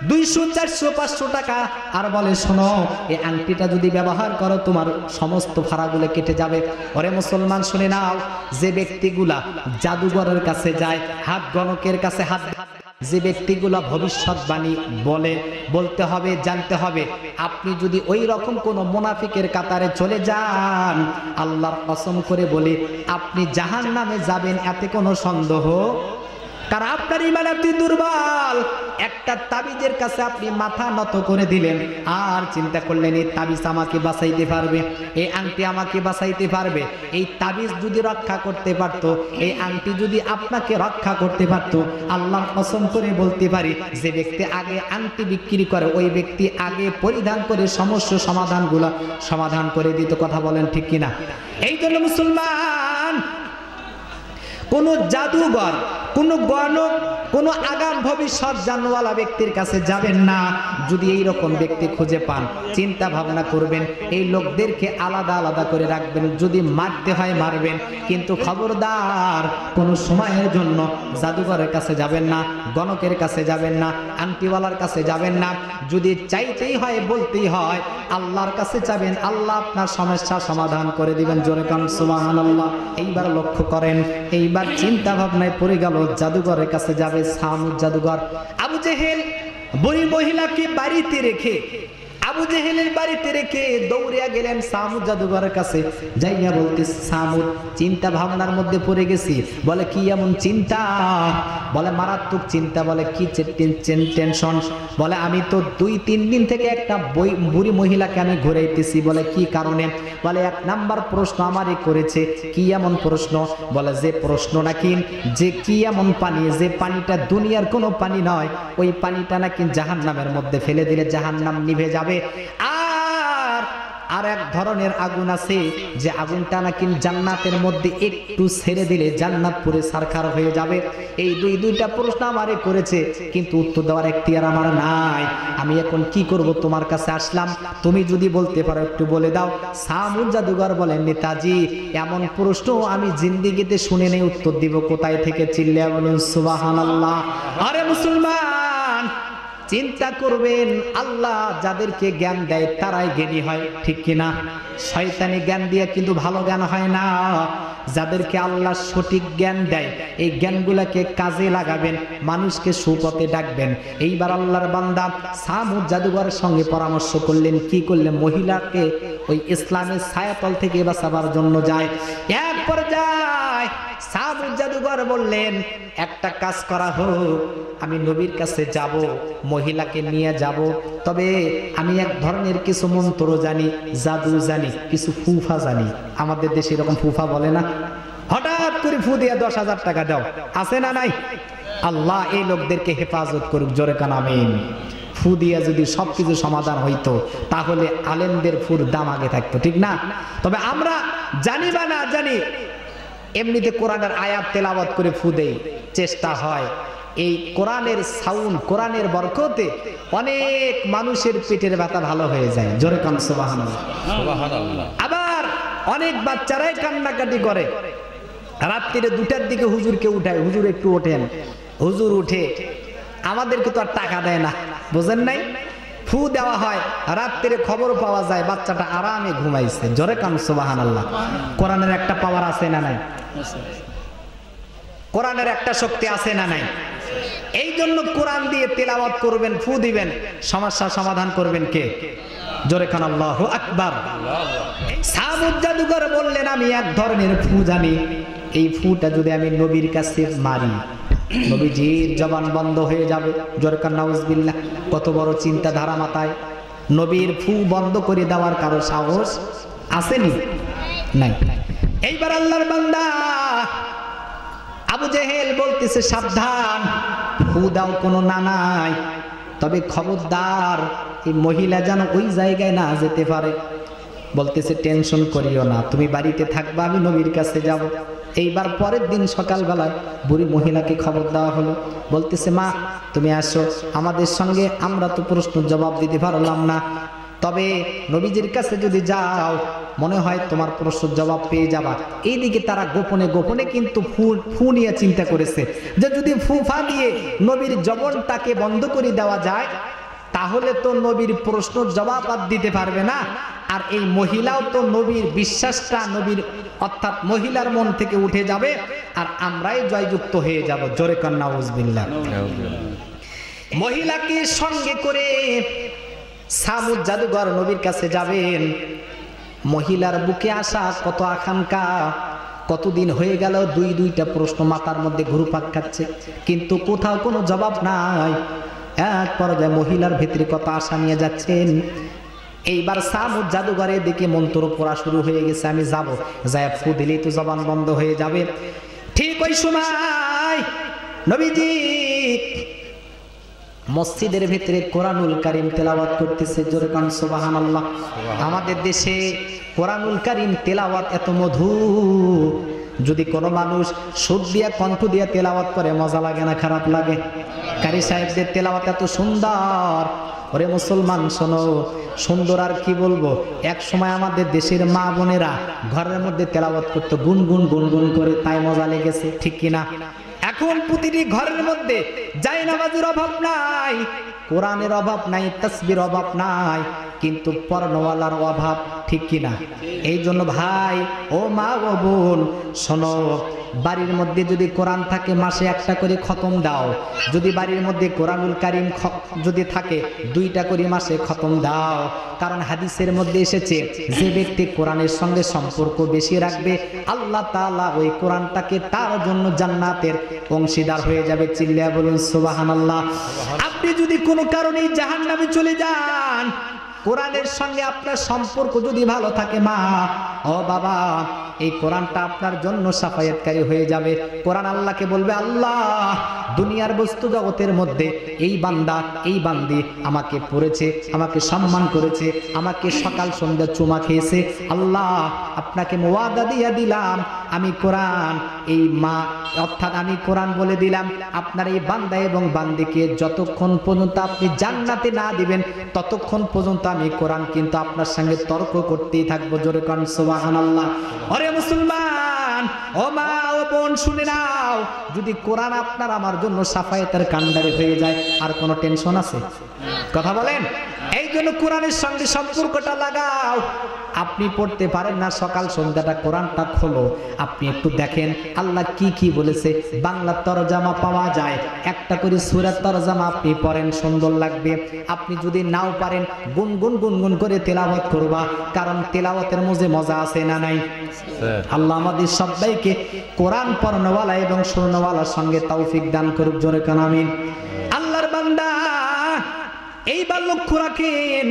200, 400, 500 টাকা, আর বলে শোনো এই আংটিটা যদি ব্যবহার করো তোমার সমস্ত ভাড়াগুলো কেটে যাবে। ওরে মুসলমান শুনে নাও, যে ব্যক্তিগুলা জাদুঘরের কাছে যায়, হাত গণকের কাছে হাত, যে ব্যক্তিগুলা ভবিষ্যৎবাণী বলতে হবে, জানতে হবে। আপনি যদি ওই রকম কোন মুনাফিকের কাতারে চলে যান, আল্লাহর কসম করে বলি আপনি জাহান্নামে যাবেন, এতে কোনো সন্দেহ। কারণ আপনার ঈমান আপনি দুর্বল। একটা তাবিজের কাছে আপনি মাথা নত করে দিলেন, আর চিন্তা করলেন এই তাবিজ আমাকে বাঁচাইতে পারবে, এই আংটি আমাকে বাঁচাইতে পারবে। এই তাবিজ যদি রক্ষা করতে পারত, এই আংটি যদি আপনাকে রক্ষা করতে পারত, আল্লাহর কসম করে বলতে পারি যে ব্যক্তি আগে আংটি বিক্রি করে ওই ব্যক্তি আগে পরিধান করে সমস্যা সমাধানগুলো সমাধান করে দিত। কথা বলেন ঠিক কিনা? এই জন্য মুসলমান কোন জাদুঘর, কোন গণক, কোন আগাম ভবিষ্যৎ জানওয়ালা ব্যক্তির কাছে যাবেন না। যদি এই রকম ব্যক্তি খুঁজে পান, চিন্তা ভাবনা করবেন, এই লোকদেরকে আলাদা আলাদা করে রাখবেন। যদি মারতে হয় মারবেন, কিন্তু খবরদার কোন সময়ের জন্য জাদুঘরের কাছে যাবেন না, গণকের কাছে যাবেন না, আংটিওয়ালার কাছে যাবেন না। যদি চাইতেই হয়, বলতেই হয়, আল্লাহর কাছে যাবেন, আল্লাহ আপনার সমস্যা সমাধান করে দিবেন। জোরে কান সুবহানাল্লাহ। এইবার লক্ষ্য করেন, এইবার চিন্তা ভাবনায় পড়ে গেল জাদুঘরের কাছে যাবে, সামুদ জাদুঘর। আবু জেহেল বুড়ি মহিলাকে বাড়িতে রেখে, আবু জেহেলের বাড়িতে রেখে দৌড়িয়া গেলেন সামুদ জাদুঘরের কাছে। যাইয়া বলতে, সামুদ চিন্তা ভাবনার মধ্যে পড়ে গেছি। বলে কি এমন চিন্তা? বলে মারাত্মক চিন্তা। বলে কি টেনশন? বলে আমি তো 2-3 দিন থেকে একটা বুড়ি মহিলাকে আমি ঘুরাইতেছি। বলে কি কারণে? বলে 1 নাম্বার প্রশ্ন আমারই করেছে। কি এমন প্রশ্ন? বলে যে প্রশ্ন নাকি, যে কি এমন পানি, যে পানিটা দুনিয়ার কোনো পানি নয়, ওই পানিটা নাকি জাহান্নামের মধ্যে ফেলে দিলে জাহান্নাম নিভে যাবে। আর এক ধরনের আগুন আছে, যে আগুনটা নাকি জান্নাতের মধ্যে একটু ছেড়ে দিলে জান্নাত পুরে সারখার হয়ে যাবে। এই দুইটা প্রশ্ন আমারে করেছে, কিন্তু উত্তর দেওয়ার এখতিয়ার আমার নাই। আমি এখন কি করব? তোমার কাছে আসলাম, তুমি যদি বলতে পারো একটু বলে দাও। সামুদ জাদুঘর বলেন, নেতাজি এমন প্রশ্ন আমি জিন্দেগিতে শুনে নেই, উত্তর দিব কোথায় থেকে? চিল্লায়া বলুন সুবহানাল্লাহ। আরে মুসলমান, চিন্তা করবেন, আল্লাহ যাদেরকে জ্ঞান দেয় তারাই জ্ঞানী হয়, ঠিক কিনা? শয়তানি জ্ঞান দিয়ে কিন্তু ভালো জ্ঞান হয় না। যাদেরকে আল্লাহ সঠিক জ্ঞান দেয়, এই জ্ঞানগুলোকে কাজে লাগাবেন, মানুষকে সুপথে ডাকবেন। এইবার আল্লাহর বান্দা সামুদ জাদুঘরের সঙ্গে পরামর্শ করলেন। কি করলেন? মহিলাকে ওই ইসলামের ছায়াতল থেকে বাঁচাবার জন্য যায়। এক পর্যায়ে সামুদ জাদুঘর বললেন, একটা কাজ করা হোক, আমি নবীর কাছে যাব, মহিলাকে নিয়ে যাব, তবে আমি এক ধরনের কিছু মন্ত্র জানি, জাদু জানি, কিছু ফুফা জানি। আমাদের দেশে এরকম ফুফা বলে না, হঠাৎ করে ফু দিয়ে 10,000 টাকা দাও, আছে না নাই? আল্লাহ এই লোকদেরকে হেফাজত করুক। জোরে কান আমিন। ফু দিয়ে যদি সবকিছু সমাধান হইতো, তাহলে আলেমদের ফুর দাম আগে থাকতো, ঠিক না? তবে আমরা জানি বা না জানি, এমনিতে কোরআনের আয়াত তেলাওয়াত করে ফু দেই, চেষ্টা হয়। এই কোরআনের সাউন্ড, কোরআনের বরকতে অনেক মানুষের পেটের ব্যথা ভালো হয়ে যায়। জোরে কান সুবহানাল্লাহ। আবার অনেক বাচ্চারাই কান্নাকাটি করে, রাত্রিরে 2টার দিকে হুজুরকে উঠায়, হুজুর একটু ওঠেন। হুজুর উঠে, আমাদেরকে তো আর টাকা দেয় না, বুঝেন নাই? ফু দেওয়া হয়, রাত্রিরে খবর পাওয়া যায় বাচ্চাটা আরামে ঘুমাইছে। জোরে কান সুবহানাল্লাহ। কোরআনের একটা পাওয়ার আছে না নাই? কোরআনের একটা শক্তি আছে না নাই? এই জন্য কোরআন দিয়ে তেলাওয়াত করবেন, ফু দিবেন, সমস্যা সমাধান করবেন কে? জোরে কান আল্লাহু আকবার। সামুদ জাদুঘর বললেন, আমি এক ধরনের ফু জানি, এই ফুটা যদি আমি নবীর কাছে মারি, নবীজির জবান বন্ধ হয়ে যাবে। জোরে কান নাউজুবিল্লাহ। কত বড় চিন্তাধারা মাথায়! নবীর ফু বন্ধ করে দেওয়ার কারো সাহস আসেনি? নাই। এইবার আল্লাহর বান্দা আবু জেহেল বলতেছে, সাবধান, ফু দাও কোনো না নাই, তবে খবরদার এই মহিলা যেন ওই জায়গায় না যেতে পারে। বলতেছে, টেনশন করিও না, তুমি বাড়িতে থাকবা, আমি নবীর কাছে যাব। এইবার পরের দিন সকালবেলায় বুড়ি মহিলাকে খবর দেওয়া হলো। বলতেছে, মা তুমি আসো আমাদের সঙ্গে, আমরা তো প্রশ্ন জবাব দিতে পারলাম না, তবে নবীজির কাছে যদি যাও মনে হয় তোমার প্রশ্নের জবাব পেয়ে যাবা। এইদিকে তারা গোপনে গোপনে কিন্তু ফু নিয়ে চিন্তা করেছে যে যদি ফুফা দিয়ে নবীর জবানটাকে বন্ধ করে দেওয়া যায় তাহলে তো নবীর প্রশ্নের জবাব আর দিতে পারবে না, আর এই মহিলাও তো নবীর বিশ্বাসটা নবীর অর্থাৎ মহিলার মন থেকে উঠে যাবে আর আমরাই জয়যুক্ত হয়ে যাব। জোরে কান নাউজুবিল্লাহ। মহিলাকে সঙ্গে করে সামুদ জাদুঘর নবীর কাছে যাবেন। মহিলার বুকে আসা কত আকাঙ্ক্ষা, কতদিন হয়ে গেল দুইটা প্রশ্ন মাথার মধ্যে ঘুরপাক খাচ্ছে, কিন্তু কোথাও কোনো জবাব নাই। এক পর্যায়ে মহিলার ভিতরে কত আশা নিয়ে যাচ্ছেন। এইবার সামুদ জাদুঘরের দিকে মন্ত্র পড়া শুরু হয়ে গেছে, আমি যাব, যায় ফু দিলেই তো জবান বন্ধ হয়ে যাবে। ঠিক ওই সময় নবীজি মসজিদের ভিতরে কোরআনুল কারীম তেলাওয়াত করতেছে। জোরে কান সুবহানাল্লাহ। আমাদের দেশে কোরআনুল কারীম তেলাওয়াত এত মধুর, যদি কোনো মানুষ সুর দিয়া কণ্ঠ দিয়া তেলাওয়াত করে মজা লাগে না খারাপ লাগে? কারি সাহেবদের তেলাওয়াত এত সুন্দর। ওরে মুসলমান শোনো, সুন্দর আর কি বলবো। এক সময় আমাদের দেশের মা বোনেরা ঘরের মধ্যে তেলাওয়াত করতো গুনগুন গুনগুন করে, তাই মজা লেগেছে, ঠিক কিনা? এখন প্রতিটি ঘরের মধ্যে জায়নামাজের অভাব নাই, কোরআনের অভাব নাই, তাসবির অভাব নাই, কিন্তু পর্ণওয়ালার অভাব, ঠিক কিনা? এই জন্য ভাই ও মা ও বোন শোনো, বাড়ির মধ্যে যদি কোরআন থাকে মাসে একটা করে খতম দাও। যদি বাড়ির মধ্যে কোরআনুল কারীম যদি থাকে 2টা করে মাসে খতম দাও। কারণ হাদিসের মধ্যে এসেছে যে ব্যক্তি কোরআনের সঙ্গে সম্পর্ক বেশি রাখবে আল্লাহ তাআলা ওই কোরআনটাকে তার জন্য জান্নাতের অংশীদার হয়ে যাবে। চিল্লায়া বলুন সুবহানাল্লাহ। আপনি যদি কোনো কারণে জাহান্নামে চলে যান, কোরআনের সঙ্গে আপনার সম্পর্ক যদি ভালো থাকে মা ও বাবা, এই কোরআনটা আপনার জন্য সাফায়াতকারী হয়ে যাবে। কোরআন আল্লাহকে বলবে, আল্লাহ দুনিয়ার বস্তু জগতের মধ্যে এই বান্দা এই বান্দি আমাকে পড়েছে, আমাকে সম্মান করেছে, আমাকে সকাল সন্ধ্যা চুমা খেয়েছে, আল্লাহ আপনাকে ওয়াদা দিয়ে দিলাম আমি কোরআন এই মা অর্থাৎ আমি কোরআন বলে দিলাম আপনার এই বান্দা এবং বান্দিকে যতক্ষণ পর্যন্ত আপনি জান্নাতে না দিবেন ততক্ষণ পর্যন্ত আমি কোরআন কিন্তু আপনার সঙ্গে তর্ক করতেই থাকবো। জোরে কান সুবহানাল্লাহ। ওরে মুসলমান ও মা ও বোন শুনে নাও, যদি কোরআন আপনার আমার জন্য সাফায়েতের কান্ডারি হয়ে যায় আর কোনো টেনশন আছে? কথা বলেন। এই জন্য কোরআনের সঙ্গে সম্পর্কটা লাগাও। আপনি পড়তে পারেন না, সকাল সন্ধ্যাটা কোরআনটা খোলো, আপনি একটু দেখেন আল্লাহ কি কি বলেছে। বাংলা তরজামা পাওয়া যায়, একটা করে সূরার তরজামা আপনি পড়েন, সুন্দর লাগবে। আপনি যদি নাও পারেন গুনগুন গুনগুন করে তেলাওয়াত করবা, কারণ তেলাওয়াতের মধ্যে মজা আছে না নাই? আল্লাহ আমাদের সবাইকে কোরআন পড়নেওয়ালা এবং শুননেওয়ালার সঙ্গে তৌফিক দান করুক। জোরে কান আমিন। আল্লাহর বান্দা এইবার লক্ষ্য রাখেন,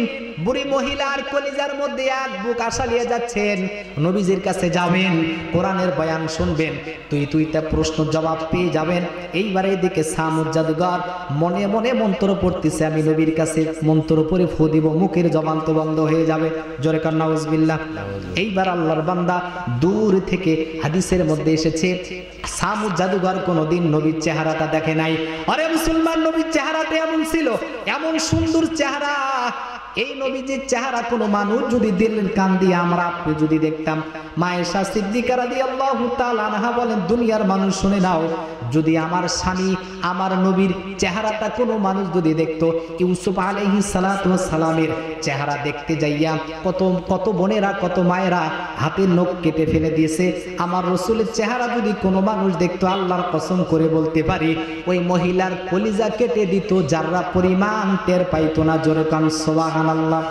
বুড়ি মহিলার কলিজার মধ্যে এক বুক আশা নিয়ে যাচ্ছেন, নবীজির কাছে যাবেন, কোরআনের বয়ান শুনবেন, তুইটা প্রশ্ন জবাব পেয়ে যাবেন। এইবার এইদিকে সামুদ জাদুঘর মনে মনে মন্ত্র পড়তেছে, আমি নবীর কাছে মন্ত্র পড়ে ফু দিব, মুখের জবান তো বন্ধ হয়ে যাবে। জোরে কান নাউজুবিল্লাহ। এইবার আল্লাহর বান্দা দূর থেকে হাদিসের মধ্যে এসেছে সামুদ জাদুঘর কোনোদিন নবীর চেহারাটা দেখে নাই। আরে মুসলমান, নবীর চেহারাটা এমন ছিল, এমন সুন্দর চেহারা, এই নবীজির চেহারা কোনো মানুষ যদি দিলেন কান দিয়ে আমরা আপনি যদি দেখতাম। মায়েশা সিদ্দিকা রাদিয়াল্লাহু তাআলা আনহা বলেন, দুনিয়ার মানুষ শুনে নাও, যদি আমার স্বামী আমার নবীর চেহারাটা কোনো মানুষ যদি দেখতো, ইউসুফ আলাইহিস সালাতু ওয়াস সালামের চেহারা দেখতে যাইয়া কত বোনেরা কত মায়েরা হাতের নখ কেটে ফেলে দিয়েছে। আমার রাসূলের চেহারা যদি কোনো মানুষ দেখতো, আল্লাহর কসম করে বলতে পারি ওই মহিলার কলিজা কেটে দিত, যারা পরিমাণ টের পাইতো না। জোরে কান সুবহানাল্লাহ।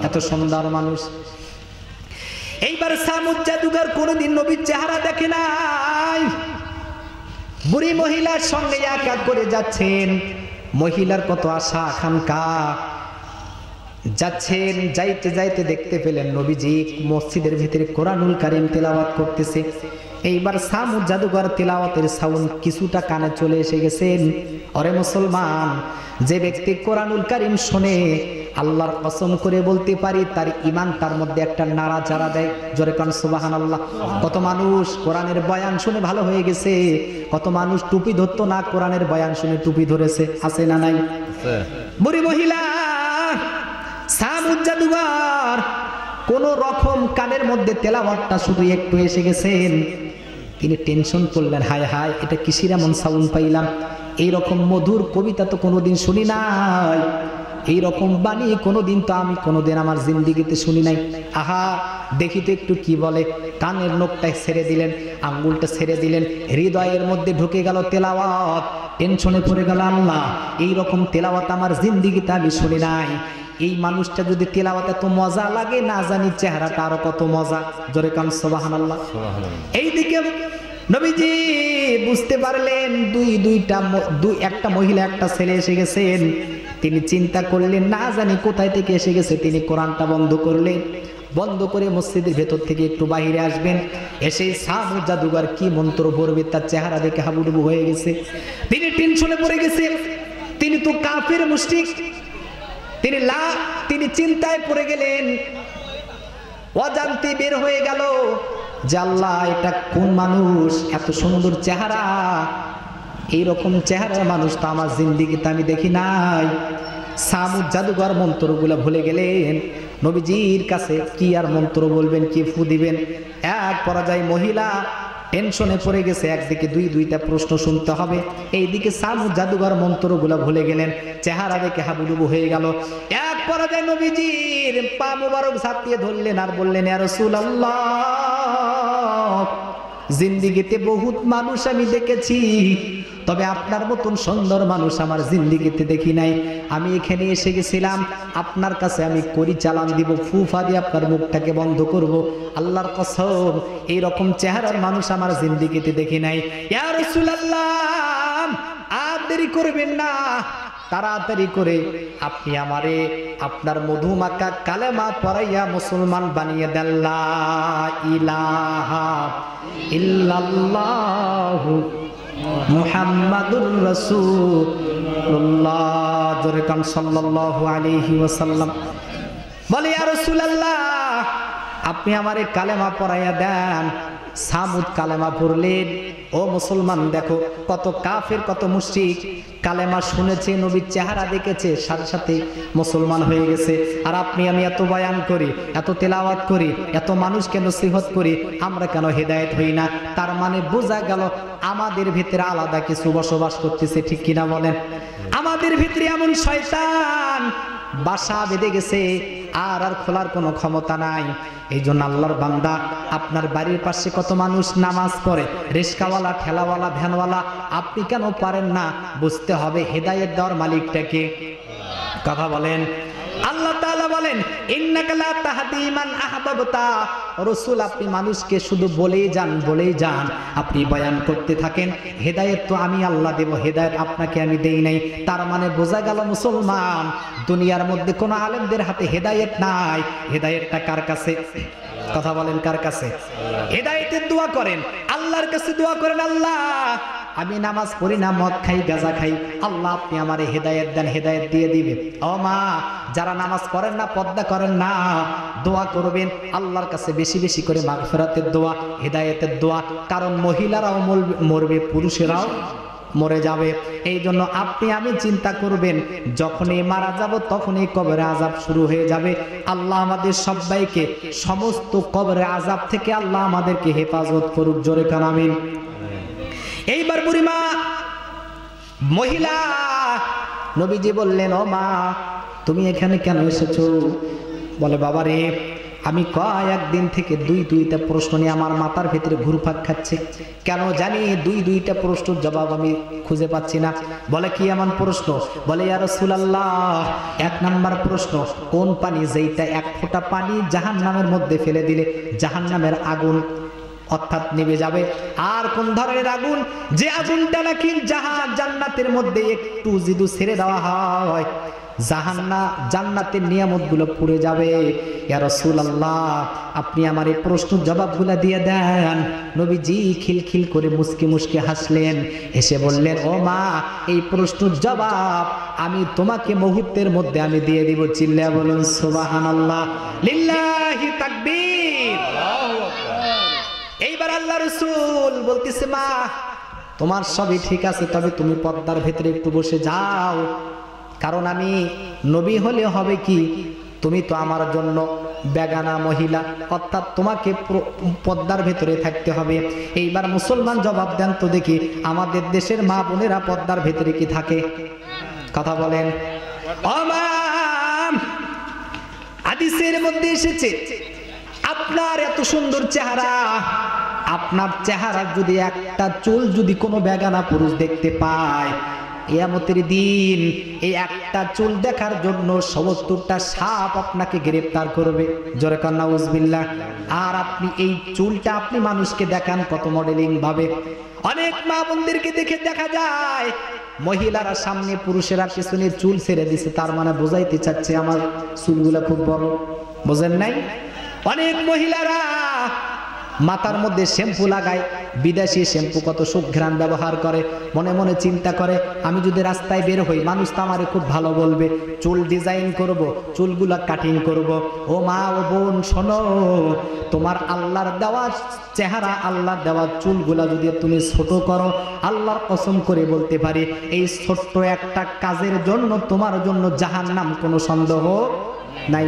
এত সুন্দর মানুষ। এইবার সামুদ জাদুঘর কোনদিন নবীর চেহারা দেখে নাই। বুড়ি মহিলার সঙ্গে এক এক করে যাচ্ছেন, মহিলার কত আশা আকাঙ্ক্ষা। যাচ্ছেন, যাইতে যাইতে দেখতে পেলেন নবীজি মসজিদের ভিতরে কোরআনুল কারীম তেলাওয়াত করতেছে। এইবার সামুদ জাদুঘর তেলাওয়াতের সাউন্ড কিছুটা কানে চলে এসে গেছেন। ওরে মুসলমান, যে ব্যক্তি কোরআনুল কারীম শুনে আল্লাহর কসম করে বলতে পারি তার ঈমান তার মধ্যে একটা নাড়াচাড়া দেয়। জোরে কান সুবহানাল্লাহ। কত মানুষ কোরআনের বয়ান শুনে ভালো হয়ে গেছে, কত মানুষ টুপি ধরতো না, কোরআনের বয়ান শুনে টুপি ধরেছে, আছে না নাই? বুড়ি মহিলা সামুদ সামুদ জাদুঘর কোন রকম কানের মধ্যে তেলাওয়াতটা শুধু একটু এসে গেছেন, তিনি টেনশন করলেন, হায় হায় এটা কিসির এমন সাউন্ড পাইলাম, এইরকম মধুর কবিতা তো কোনোদিন শুনি নাই, এইরকম বাণী কোনোদিন তো আমি কোনোদিন আমার জিন্দিগিতে শুনি নাই। আহা দেখি তো একটু কি বলে। কানের নখটা ছেড়ে দিলেন, আঙ্গুলটা ছেড়ে দিলেন, হৃদয়ের মধ্যে ঢুকে গেল তেলাওয়াত। টেনশনে পড়ে গেল, আল্লাহ এইরকম তেলাওয়াত আমার জিন্দিগিতে আমি শুনি নাই। এই মানুষটা যদি তেলাওয়াতে এত মজা লাগে, না জানি চেহারাটা আরো কত মজা। জোরে কান সুবহানাল্লাহ। এইদিকে নবীজি বুঝতে পারলেন একটা মহিলা একটা ছেলে এসে গেছেন। তিনি চিন্তা করলেন না জানি কোথায় থেকে এসে গেছে। তিনি কোরআনটা বন্ধ করলেন, বন্ধ করে মসজিদের ভেতর থেকে একটু বাহিরে আসবেন। এসে সামুদ জাদুঘর কি মন্ত্র পড়বে, তার চেহারা দেখে হাবুডুবু হয়ে গেছে। তিনি টেনশনে পড়ে গেছে, তিনি তো কাফির মুশরিক। তিনি চিন্তায় পড়ে গেলেন। অজান্তে বের হয়ে গেল যে আল্লাহ এটা কোন মানুষ, এত সুন্দর চেহারা, এইরকম চেহারার মানুষ তো আমার জিন্দিগিতে আমি দেখি নাই। সামুদ জাদুঘর মন্ত্রগুলো ভুলে গেলেন। নবীজির কাছে কি আর মন্ত্র বলবেন, কি ফু দিবেন। এক পরাজয় মহিলা টেনশনে পড়ে গেছে, একদিকে দুইটা প্রশ্ন শুনতে হবে, এইদিকে সামুদ জাদুঘর মন্ত্রগুলো ভুলে গেলেন, চেহারা দেখে হাবুডুবু হয়ে গেল। এক পরাজয় নবীজির পা মুবারক ঝাঁপিয়ে ধরলেন আর বললেন, ইয়া রাসূলুল্লাহ, জিন্দিগিতে বহুত মানুষ আমি দেখেছি, তবে আপনার মতন সুন্দর মানুষ আমার জিন্দিগিতে দেখি নাই। আমি এখানে এসে গেছিলাম, আপনার কাছে আমি করি চালান দিব, ফুফা দিয়ে আপনার মুখটাকে বন্ধ করব। আল্লাহর কসম এইরকম চেহারার মানুষ আমার জিন্দিগিতে দেখি নাই। ইয়া রাসূলুল্লাহ, আর দেরি করবেন না, তাড়াতাড়ি করে আপনি আমারে আপনার মধুমাখা কালেমা পড়াইয়া মুসলমান বানিয়ে দেন। লা ইলাহা ইল্লাল্লাহু মুহাম্মাদুর রাসূলুল্লাহ। জোরে কান সাল্লাল্লাহু আলাইহি ওয়াসাল্লাম। বলে, ইয়া রাসূলুল্লাহ, আপনি আমারে কালেমা পড়াইয়া দেন। সামুদ কালেমা পড়লেন। ও মুসলমান, দেখো কত কাফের, কত মুশরিক কালেমা শুনেছে, নবীর চেহারা দেখেছে, সাথে সাথে মুসলমান হয়ে গেছে। আর আপনি আমি এত বয়ান করি, এত তেলাওয়াত করি, এত মানুষকে নসিহত করি, আমরা কেন হেদায়েত হই না? তার মানে বোঝা গেল আমাদের ভিতরে আলাদা কিছু বসবাস করতেছে, ঠিক কিনা বলেন? আমাদের ভিতরে এমন শয়তান বাসা বেঁধে গেছে, আর খোলার কোনো ক্ষমতা নাই। এই জন্য আল্লাহর বান্দা, আপনার বাড়ির পাশে কত মানুষ নামাজ পড়ে, রিস্কাওয়ালা, ঠেলাওয়ালা, ভ্যানওয়ালা, আপনি কেন পারেন না? বুঝতে হবে হেদায়েত দেওয়ার মালিকটাকে। কথা বলেন। আল্লাহ তাআলা বলেন, ইন্নাকা লা তাহদি মান আহবাবতা। রাসূল, আপনি মানুষকে শুধু বলেই যান, আপনি বয়ান করতে থাকেন, হেদায়েত তো আমি আল্লাহ দেব, হেদায়েত আপনাকে আমি দেই নাই। তার মানে বোঝা গেল মুসলমান, দুনিয়ার মধ্যে কোনো আলেমদের হাতে হেদায়েত নাই। হেদায়েতটা কার কাছে? কথা বলেন, কার কাছে? হেদায়েতের দোয়া করেন, আল্লাহর কাছে দোয়া করেন, আল্লাহ আমি নামাজ পড়ি না, মদ খাই, গাঁজা খাই, আল্লাহ আপনি আমারে হেদায়েত দেন, হেদায়েত দিয়ে দিবে। ও মা, যারা নামাজ পড়েন না, পর্দা করেন না, দোয়া করবেন আল্লাহর কাছে বেশি বেশি করে মাগফিরাতের দোয়া, হেদায়েতের দোয়া। কারণ মহিলারাও মরবে, পুরুষেরাও মরে যাবে। এই জন্য আপনি আমি চিন্তা করবেন, যখনই মারা যাব তখনই কবরে আযাব শুরু হয়ে যাবে। আল্লাহ আমাদের সবাইকে সমস্ত কবরে আযাব থেকে আল্লাহ আমাদেরকে হেফাজত করুক। জোরে কান আমিন। এইবার বুড়িমা মহিলা, নবীজি বললেন, ও মা, তুমি এখানে কেন এসেছো? বলে, বাবা রে, আমি কয়েকদিন থেকে দুইটা প্রশ্ন নিয়ে আমার মাথার ভেতরে ঘুরপাক খাচ্ছে। কেন জানি দুইটা প্রশ্নের জবাব আমি খুঁজে পাচ্ছি না। বলে, কি এমন প্রশ্ন? বলে, ইয়া রাসূলুল্লাহ, এক নাম্বার প্রশ্ন, কোন পানি যেইটা এক ফোঁটা পানি জাহান্নামের মধ্যে ফেলে দিলে জাহান্নামের আগুন অর্থাৎ নিভে যাবে? আর কোন ধরনের আগুন, যে আগুনটা নাকি জান্নাতের মধ্যে একটু যদি ছেড়ে দেওয়া হয়, জান্নাতের নিয়ামতগুলো পুড়ে যাবে? ইয়া রাসূলুল্লাহ, আপনি আমার এই প্রশ্নের জবাবগুলো দিয়ে দেন। নবীজি খিলখিল করে মুস্কি মুস্কি হাসলেন, হেসে বললেন, ও মা, এই প্রশ্নের জবাব আমি তোমাকে মুহূর্তের মধ্যে আমি দিয়ে দিব। চিল্লায়া বলুন সুবহানাল্লাহ, লিল্লাহি তাকবীর। এইবার আল্লাহ রাসূল বলতেছে, মা, তোমার সবই ঠিক আছে, তবে তুমি পর্দার ভেতরে একটু বসে যাও। কারণ আমি নবী হলে হবে কি, তুমি তো আমার জন্য বেগানা মহিলা, অর্থাৎ তোমাকে পর্দার ভেতরে থাকতে হবে। এইবার মুসলমান জবাব দেন তো দেখি, আমাদের দেশের মা বোনেরা পর্দার ভেতরে কি থাকে? কথা বলেন। হাদিসের মধ্যে এসেছে, আপনার এত সুন্দর চেহারা, আপনার চেহারা যদি একটা চুল যদি কোনো বেগানা পুরুষ দেখতে পায়, কিয়ামতের দিন এই একটা চুল দেখার জন্য ৭০টা সাপ আপনাকে গ্রেফতার করবে। জোরে কান্না নাউজুবিল্লাহ। আর আপনি এই চুলটা আপনি মানুষকে দেখান কত মডেলিং ভাবে। অনেক মা বোনদেরকে দেখে দেখা যায় মহিলারা সামনে, পুরুষেরা পিছনে চুল ছেড়ে দিছে, তার মানে বোঝাইতে চাচ্ছে আমার চুলগুলা খুব বড়। বোঝেন নাই? অনেক মহিলারা মাথার মধ্যে শ্যাম্পু লাগায়, বিদেশি শ্যাম্পু, কত সুঘ্রাণ ব্যবহার করে, মনে মনে চিন্তা করে আমি যদি রাস্তায় বের হই মানুষ তো আমারে খুব ভালো বলবে, চুল ডিজাইন করব, চুলগুলা কাটিং করব। ও মা ও বোন শোনো, তোমার আল্লাহর দেওয়া চেহারা, আল্লাহর দেওয়া চুলগুলা যদি তুমি ছোট করো, আল্লাহর কসম করে বলতে পারি এই ছোট্ট একটা কাজের জন্য তোমার জন্য জাহান্নাম, কোনো সন্দেহ নাই।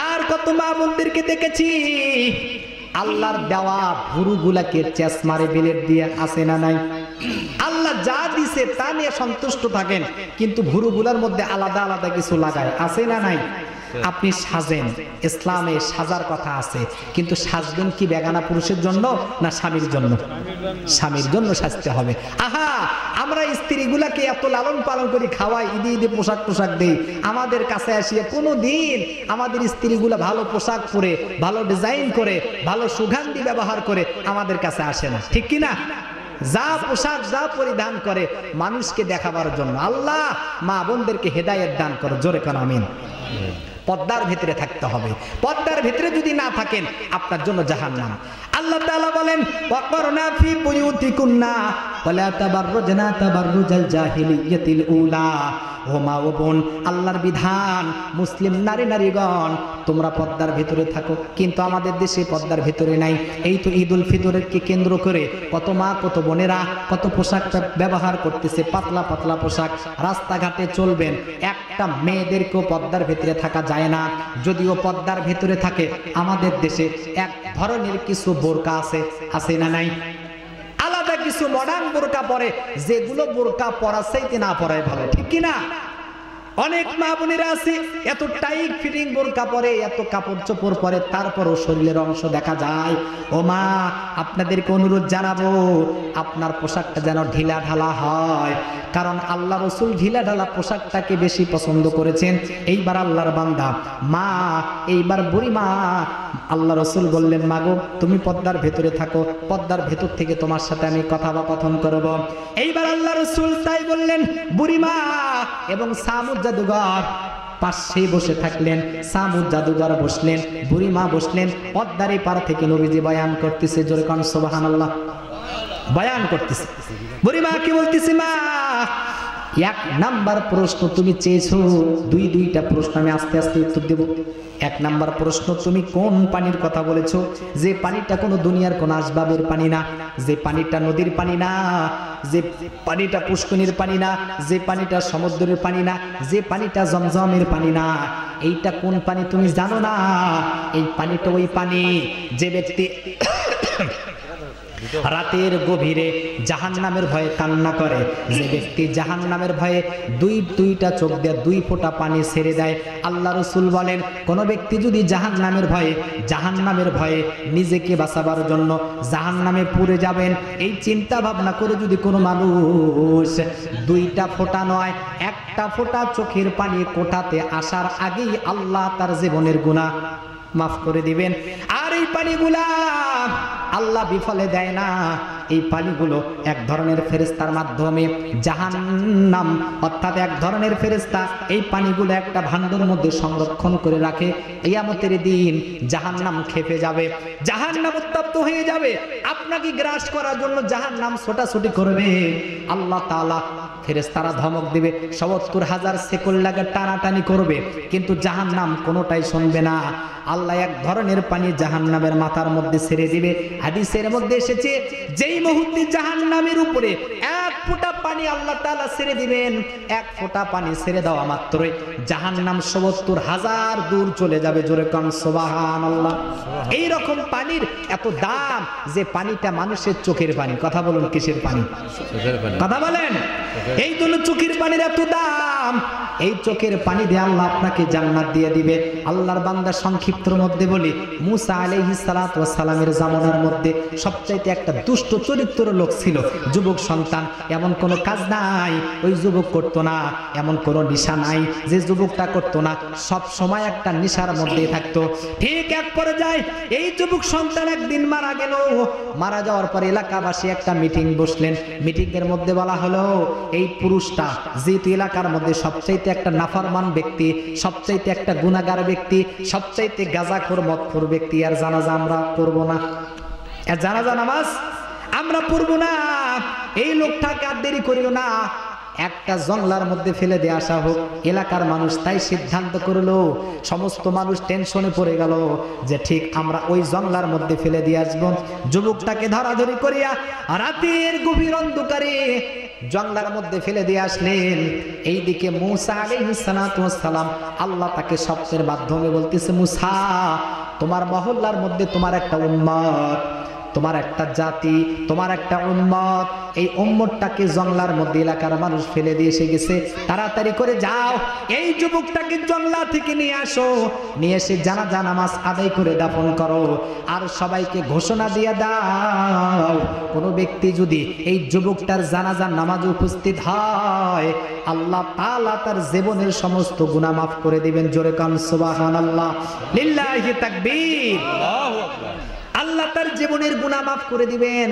আর কত মা বোনদেরকে দেখেছি আল্লাহর দেওয়া ভুরুগুলাকে চেসমারে বিলেট দিয়ে, আসে না নাই? আল্লাহ যা দিছে তা নিয়ে সন্তুষ্ট থাকেন, কিন্তু ভুরুগুলার মধ্যে আলাদা আলাদা কিছু লাগায়, আসে না নাই? আপনি সাজেন, ইসলামে সাজার কথা আছে, কিন্তু সাজবেন কি বেগানা পুরুষের জন্য না স্বামীর জন্য? স্বামীর জন্য সাজতে হবে। আহা, আমরা স্ত্রীগুলাকে এত লালন পালন করি, খাওয়াই, ঈদে ঈদে পোশাক টোশাক দেই, আমাদের কাছে আসিয়া কোনো দিন আমাদের স্ত্রীগুলা ভালো পোশাক পরে, ভালো ডিজাইন করে, ভালো সুগন্ধি ব্যবহার করে আমাদের কাছে আসে না, ঠিক কিনা? যা পোশাক যা পরিধান করে মানুষকে দেখাবার জন্য। আল্লাহ মা বোনদেরকে হেদায়েত দান করো, জোরে কান আমিন। পর্দার ভিতরে থাকতে হবে, পর্দার ভিতরে যদি না থাকেন আপনার জন্য জাহান্নাম। আল্লাহ তাআলা বলেন ওয়াকরনা ফি বুয়ুতিকুন্না ওয়ালা তাবাররুজনা তাবাররুজাল জাহিলিয়াতিল উলা। ও মা ও বোন, আল্লাহর বিধান, মুসলিম নারী নারীগণ তোমরা পর্দার ভিতরে থাকো, কিন্তু আমাদের দেশে পর্দার ভিতরে নাই। এই তো ঈদুল ফিতরকে কেন্দ্র করে কত মা কত বোনেরা কত পোশাক ব্যবহার করতেছে, পাতলা পাতলা পোশাক। রাস্তাঘাটে চলবেন, একটা মেয়েদেরকেও পর্দার ভিতরে থাকা যায় না। যদিও পর্দার ভিতরে থাকে, আমাদের দেশে এক ধরনের কিছু বোরকা আছে, আছে না নাই? আলাদা কিছু মডার্ন বোরকা পরে, যেগুলো বোরকা পরা চাইতে না পরাই ভালো, ঠিক কিনা? অনেক মা বোনেরা আছে এত টাইট ফিটিং বোরকা পরে, এত কাপড় চোপড় পরে, তারপরও শরীরের অংশ দেখা যায়। ও মা, আপনাদেরকে অনুরোধ জানাবো আপনার পোশাকটা যেন ঢিলা ঢালা হয়, কারণ আল্লাহ রসুল ঢিলা ঢালা পোশাকটাকে বেশি পছন্দ করেছেন। এইবার আল্লাহর বান্দা মা, এইবার বুড়ি মা, আল্লাহ রসুল বললেন মাগো তুমি পর্দার ভেতরে থাকো, পর্দার ভেতর থেকে তোমার সাথে আমি কথোপকথন করব। এইবার আল্লাহ রসুল তাই বললেন, বুড়ি মা এবং সামুদ জাদুঘর পাশে বসে থাকলেন। সামুদ জাদুঘর বসলেন, বুড়ি মা বসলেন। পর্দারি পার থেকে নবীজি বয়ান করতেছে, জোরে কোন সুবহানাল্লাহ, বয়ান করতেছে। বুড়ি মা কি বলতেছে? মা, এক নাম্বার প্রশ্ন তুমি চেয়েছো, দুইটা প্রশ্ন আমি আস্তে আস্তে উত্তর দেব। এক নাম্বার প্রশ্ন, তুমি কোন পানির কথা বলেছো? যে পানিটা কোনো দুনিয়ার কোন আসবাবের পানি না, যে পানিটা নদীর পানি না, যে পানিটা পুষ্করিণীর পানি না, যে পানিটা সমুদ্রের পানি না, যে পানিটা জমজমের পানি না, এইটা কোন পানি তুমি জানো না? এই পানিটা ওই পানি যে ব্যক্তি রাতের গভীরে জাহান্নামের ভয়ে কান্না করে, যে ব্যক্তি জাহান্নামের ভয়ে দুইটা চোখ দিয়ে 2 ফোঁটা পানি ছেড়ে দেয়। আল্লাহ রসুল বলেন, কোন ব্যক্তি যদি জাহান্নামের ভয়ে নিজেকে বাঁচাবার জন্য জাহান্নামে পুড়ে যাবেন এই চিন্তা ভাবনা করে যদি কোনো মানুষ 2টা ফোঁটা নয় 1টা ফোঁটা চোখের পানি কোটাতে আসার আগেই আল্লাহ তার জীবনের গুনাহ মাফ করে দিবেন। আর এই পানিগুলা আল্লাহ বিফলে দেয় না, এই পানিগুলো এক ধরনের ফেরেশতার মাধ্যমে জাহান্নাম, অর্থাৎ এক ধরনের ফেরেশতা এই পানিগুলো একটা ভাণ্ডার মধ্যে সংরক্ষণ করে রাখে। কিয়ামতের দিন জাহান্নাম খেপে যাবে, জাহান্নাম উত্তপ্ত হয়ে যাবে, আপনাকে গ্রাস করার জন্য জাহান্নাম ছোটাছুটি করবে। আল্লাহ তাআলা ফেরেশতারা ধমক দিবে, ৭০,০০০ সেকেল লাগে টানাটানি করবে, কিন্তু জাহান্নাম কোনোটাই শুনবে না। আল্লাহ এক ধরনের পানি জাহান্নামের মাথার মধ্যে ছেড়ে দিবে। হাদিসের মধ্যে এসেছে, যেই মুহূর্তে জাহান্নামের উপরে 1 ফোঁটা পানি আল্লাহ তাআলা ছেড়ে দিবেন, এক ফোঁটা পানি ছেড়ে দেওয়া মাত্রই জাহান্নাম ৭০,০০০ দূর চলে যাবে। জোরে কান সুবহানাল্লাহ। এই রকম পানির এত দাম যে পানিটা মানুষের চোখের পানি। কথা বলুন, কিসের পানি? কথা বলেন। এই জন্য চোখের পানির এত দাম। এই চোখের পানি দিয়ে আল্লাহ আপনাকে জান্নাত দিয়ে দিবে। আল্লাহর বান্দা সংক্ষিপ্তর মধ্যে বলি, মুসা আলাইহিস সালাতু ওয়াস সালামের জামানার মধ্যে সবচাইতে একটা দুষ্ট চরিত্রের লোক ছিল, যুবক সন্তান। এমন কোনো কাজ নাই ওই যুবক করতো না, এমন কোনো নেশা নাই যে যুবকটা করতো না, সব সময় একটা নেশার মধ্যে থাকতো। ঠিক এক পর্যায়ে এই যুবক সন্তান একদিন মারা গেল। মারা যাওয়ার পর এলাকাবাসী একটা মিটিং বসলেন। মিটিং এর মধ্যে বলা হলো, এই পুরুষটা যেহেতু এলাকার মধ্যে সবচাইতে একটা নাফরমান ব্যক্তি, সবচাইতে একটা গুনাহগার ব্যক্তি, সবচাইতে গাঁজাখোর মদখোর ব্যক্তি, আর জানাজা আমরা পড়ব না, আর জানাজা নামাজ আমরা পড়ব না। এই লোকটাকে আর দেরি করিও না, একটা জঙ্গলার মধ্যে ফেলে দিয়ে আসা হোক। এলাকার মানুষ তাই সিদ্ধান্ত করলো। সমস্ত মানুষ টেনশনে পড়ে গেল যে ঠিক আমরা ওই জঙ্গলার মধ্যে ফেলে দিয়ে আসবো। যুবকটাকে ধরাধরি করিয়া রাতের গভীর অন্ধকারে জঙ্গলার মধ্যে ফেলে দিয়ে আসলেন। এইদিকে মুসা আলাইহিস সালাতু ওয়াস সালাম, আল্লাহ তাকে স্বপ্নের মাধ্যমে বলতেছে, মুসা, তোমার মহল্লার মধ্যে তোমার একটা উম্মত, তোমার একটা জাতি, তোমার একটা উম্মত, এই উম্মতটাকে জঙ্গলার মধ্যে এলাকার মানুষ ফেলে দিয়ে এসে গেছে। তাড়াতাড়ি করে যাও, এই যুবকটাকে জঙ্গলা থেকে নিয়ে আসো, নিয়ে এসে জানাজা নামাজ আদায় করে দাফন করো। আর সবাইকে ঘোষণা দিয়ে দাও, কোনো ব্যক্তি যদি এই যুবকটার জানাজার নামাজে উপস্থিত হয়, আল্লাহ তাআলা তার জীবনের সমস্ত গুনাহ মাফ করে দিবেন। জোরে কান সুবহানাল্লাহ, লিল্লাহি তাকবীর, আল্লাহু আকবার। আল্লাহ তার জীবনের গুনাহ মাফ করে দিবেন।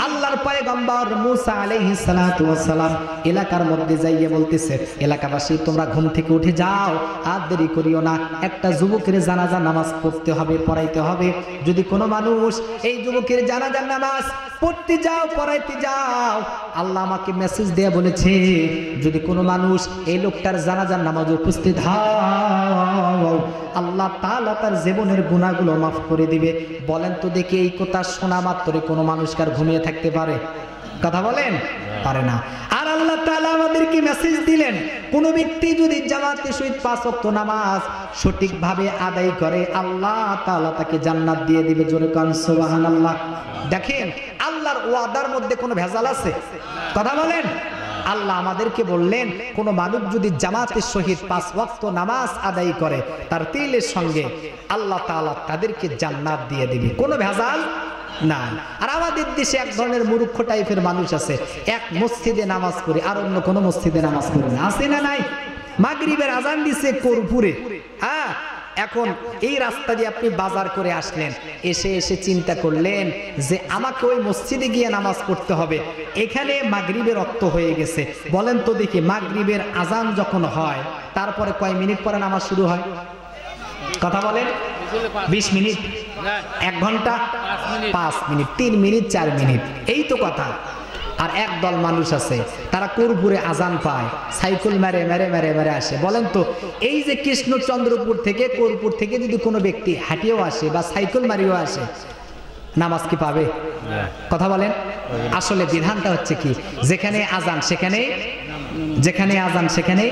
আল্লাহর পয়গম্বর মুসা আলাইহিস সালাতু ওয়াস সালাম এলাকার মধ্যে যাইয়ে বলতেছে, এলাকাবাসী তোমরা ঘুম থেকে উঠে যাও, আর দেরি করিও না, একটা যুবকের জানাজা নামাজ পড়তে হবে, পড়াইতে হবে। যদি কোনো মানুষ এই যুবকের জানাজার নামাজ পড়তে যাও, পড়াইতে যাও, আল্লাহ আমাকে মেসেজ দিয়ে বলেছে, যদি কোনো মানুষ এই লোকটার জানাজার নামাজে উপস্থিত হয়, আল্লাহ তাআলা তার জীবনের গুনাহগুলো মাফ করে দিবে। বলেন তো দেখি, এই কথা শোনা মাত্রই কোনো মানুষকার ঘুমিয়ে থাকতে পারে? কথা বলেন, পারে না। আর আল্লাহ তাআলা আমাদেরকে মেসেজ দিলেন, কোন ব্যক্তি যদি জামাতের সহিত ৫ ওয়াক্ত নামাজ সঠিকভাবে আদায় করে, আল্লাহ তাআলা তাকে জান্নাত দিয়ে দিবে। জোরে কান সুবহানাল্লাহ। দেখেন, আল্লাহর ওয়াদার মধ্যে কোনো ভেজাল আছে? কথা বলেন। আল্লাহ আমাদেরকে বললেন, কোন মানুষ যদি জামাতের সহিত ৫ ওয়াক্ত নামাজ আদায় করে তার তিলের সঙ্গে, আল্লাহ তাআলা তাদেরকে জান্নাত দিয়ে দিবে, কোনো ভেজাল না। আর আমাদের দেশে এক ধরনের মূর্খ টাইপের মানুষ আছে, এক মসজিদে নামাজ পড়ে আর অন্য কোন মসজিদে নামাজ পড়ে না, আছে না নাই? মাগরিবের আজান দিছে কোরপুরে, হ্যাঁ, এখন এই রাস্তা দিয়ে আপনি বাজার করে আসলেন, এসে এসে চিন্তা করলেন যে আমাকে ওই মসজিদে গিয়ে নামাজ পড়তে হবে, এখানে মাগরিবের ওয়াক্ত হয়ে গেছে। বলেন তো দেখি, মাগরিবের আজান যখন হয় তারপরে কয় মিনিট পরে নামাজ শুরু হয়? কথা বলেন। 20 মিনিট, 1 ঘন্টা, 5 মিনিট, 3 মিনিট, 4 মিনিট, এই তো কথা। আর একদল মানুষ আছে, তারা কোরপুরে আজান পায়, সাইকেল মেরে মেরে মেরে মেরে আসে। বলেন তো, এই যে কৃষ্ণচন্দ্রপুর থেকে কোরপুর থেকে যদি কোনো ব্যক্তি হাঁটিয়েও আসে বা সাইকেল মারিয়েও আসে, নামাজ কি পাবে? কথা বলেন। আসলে বিধানটা হচ্ছে কি, যেখানে আজান সেখানে, যেখানে আজান সেখানে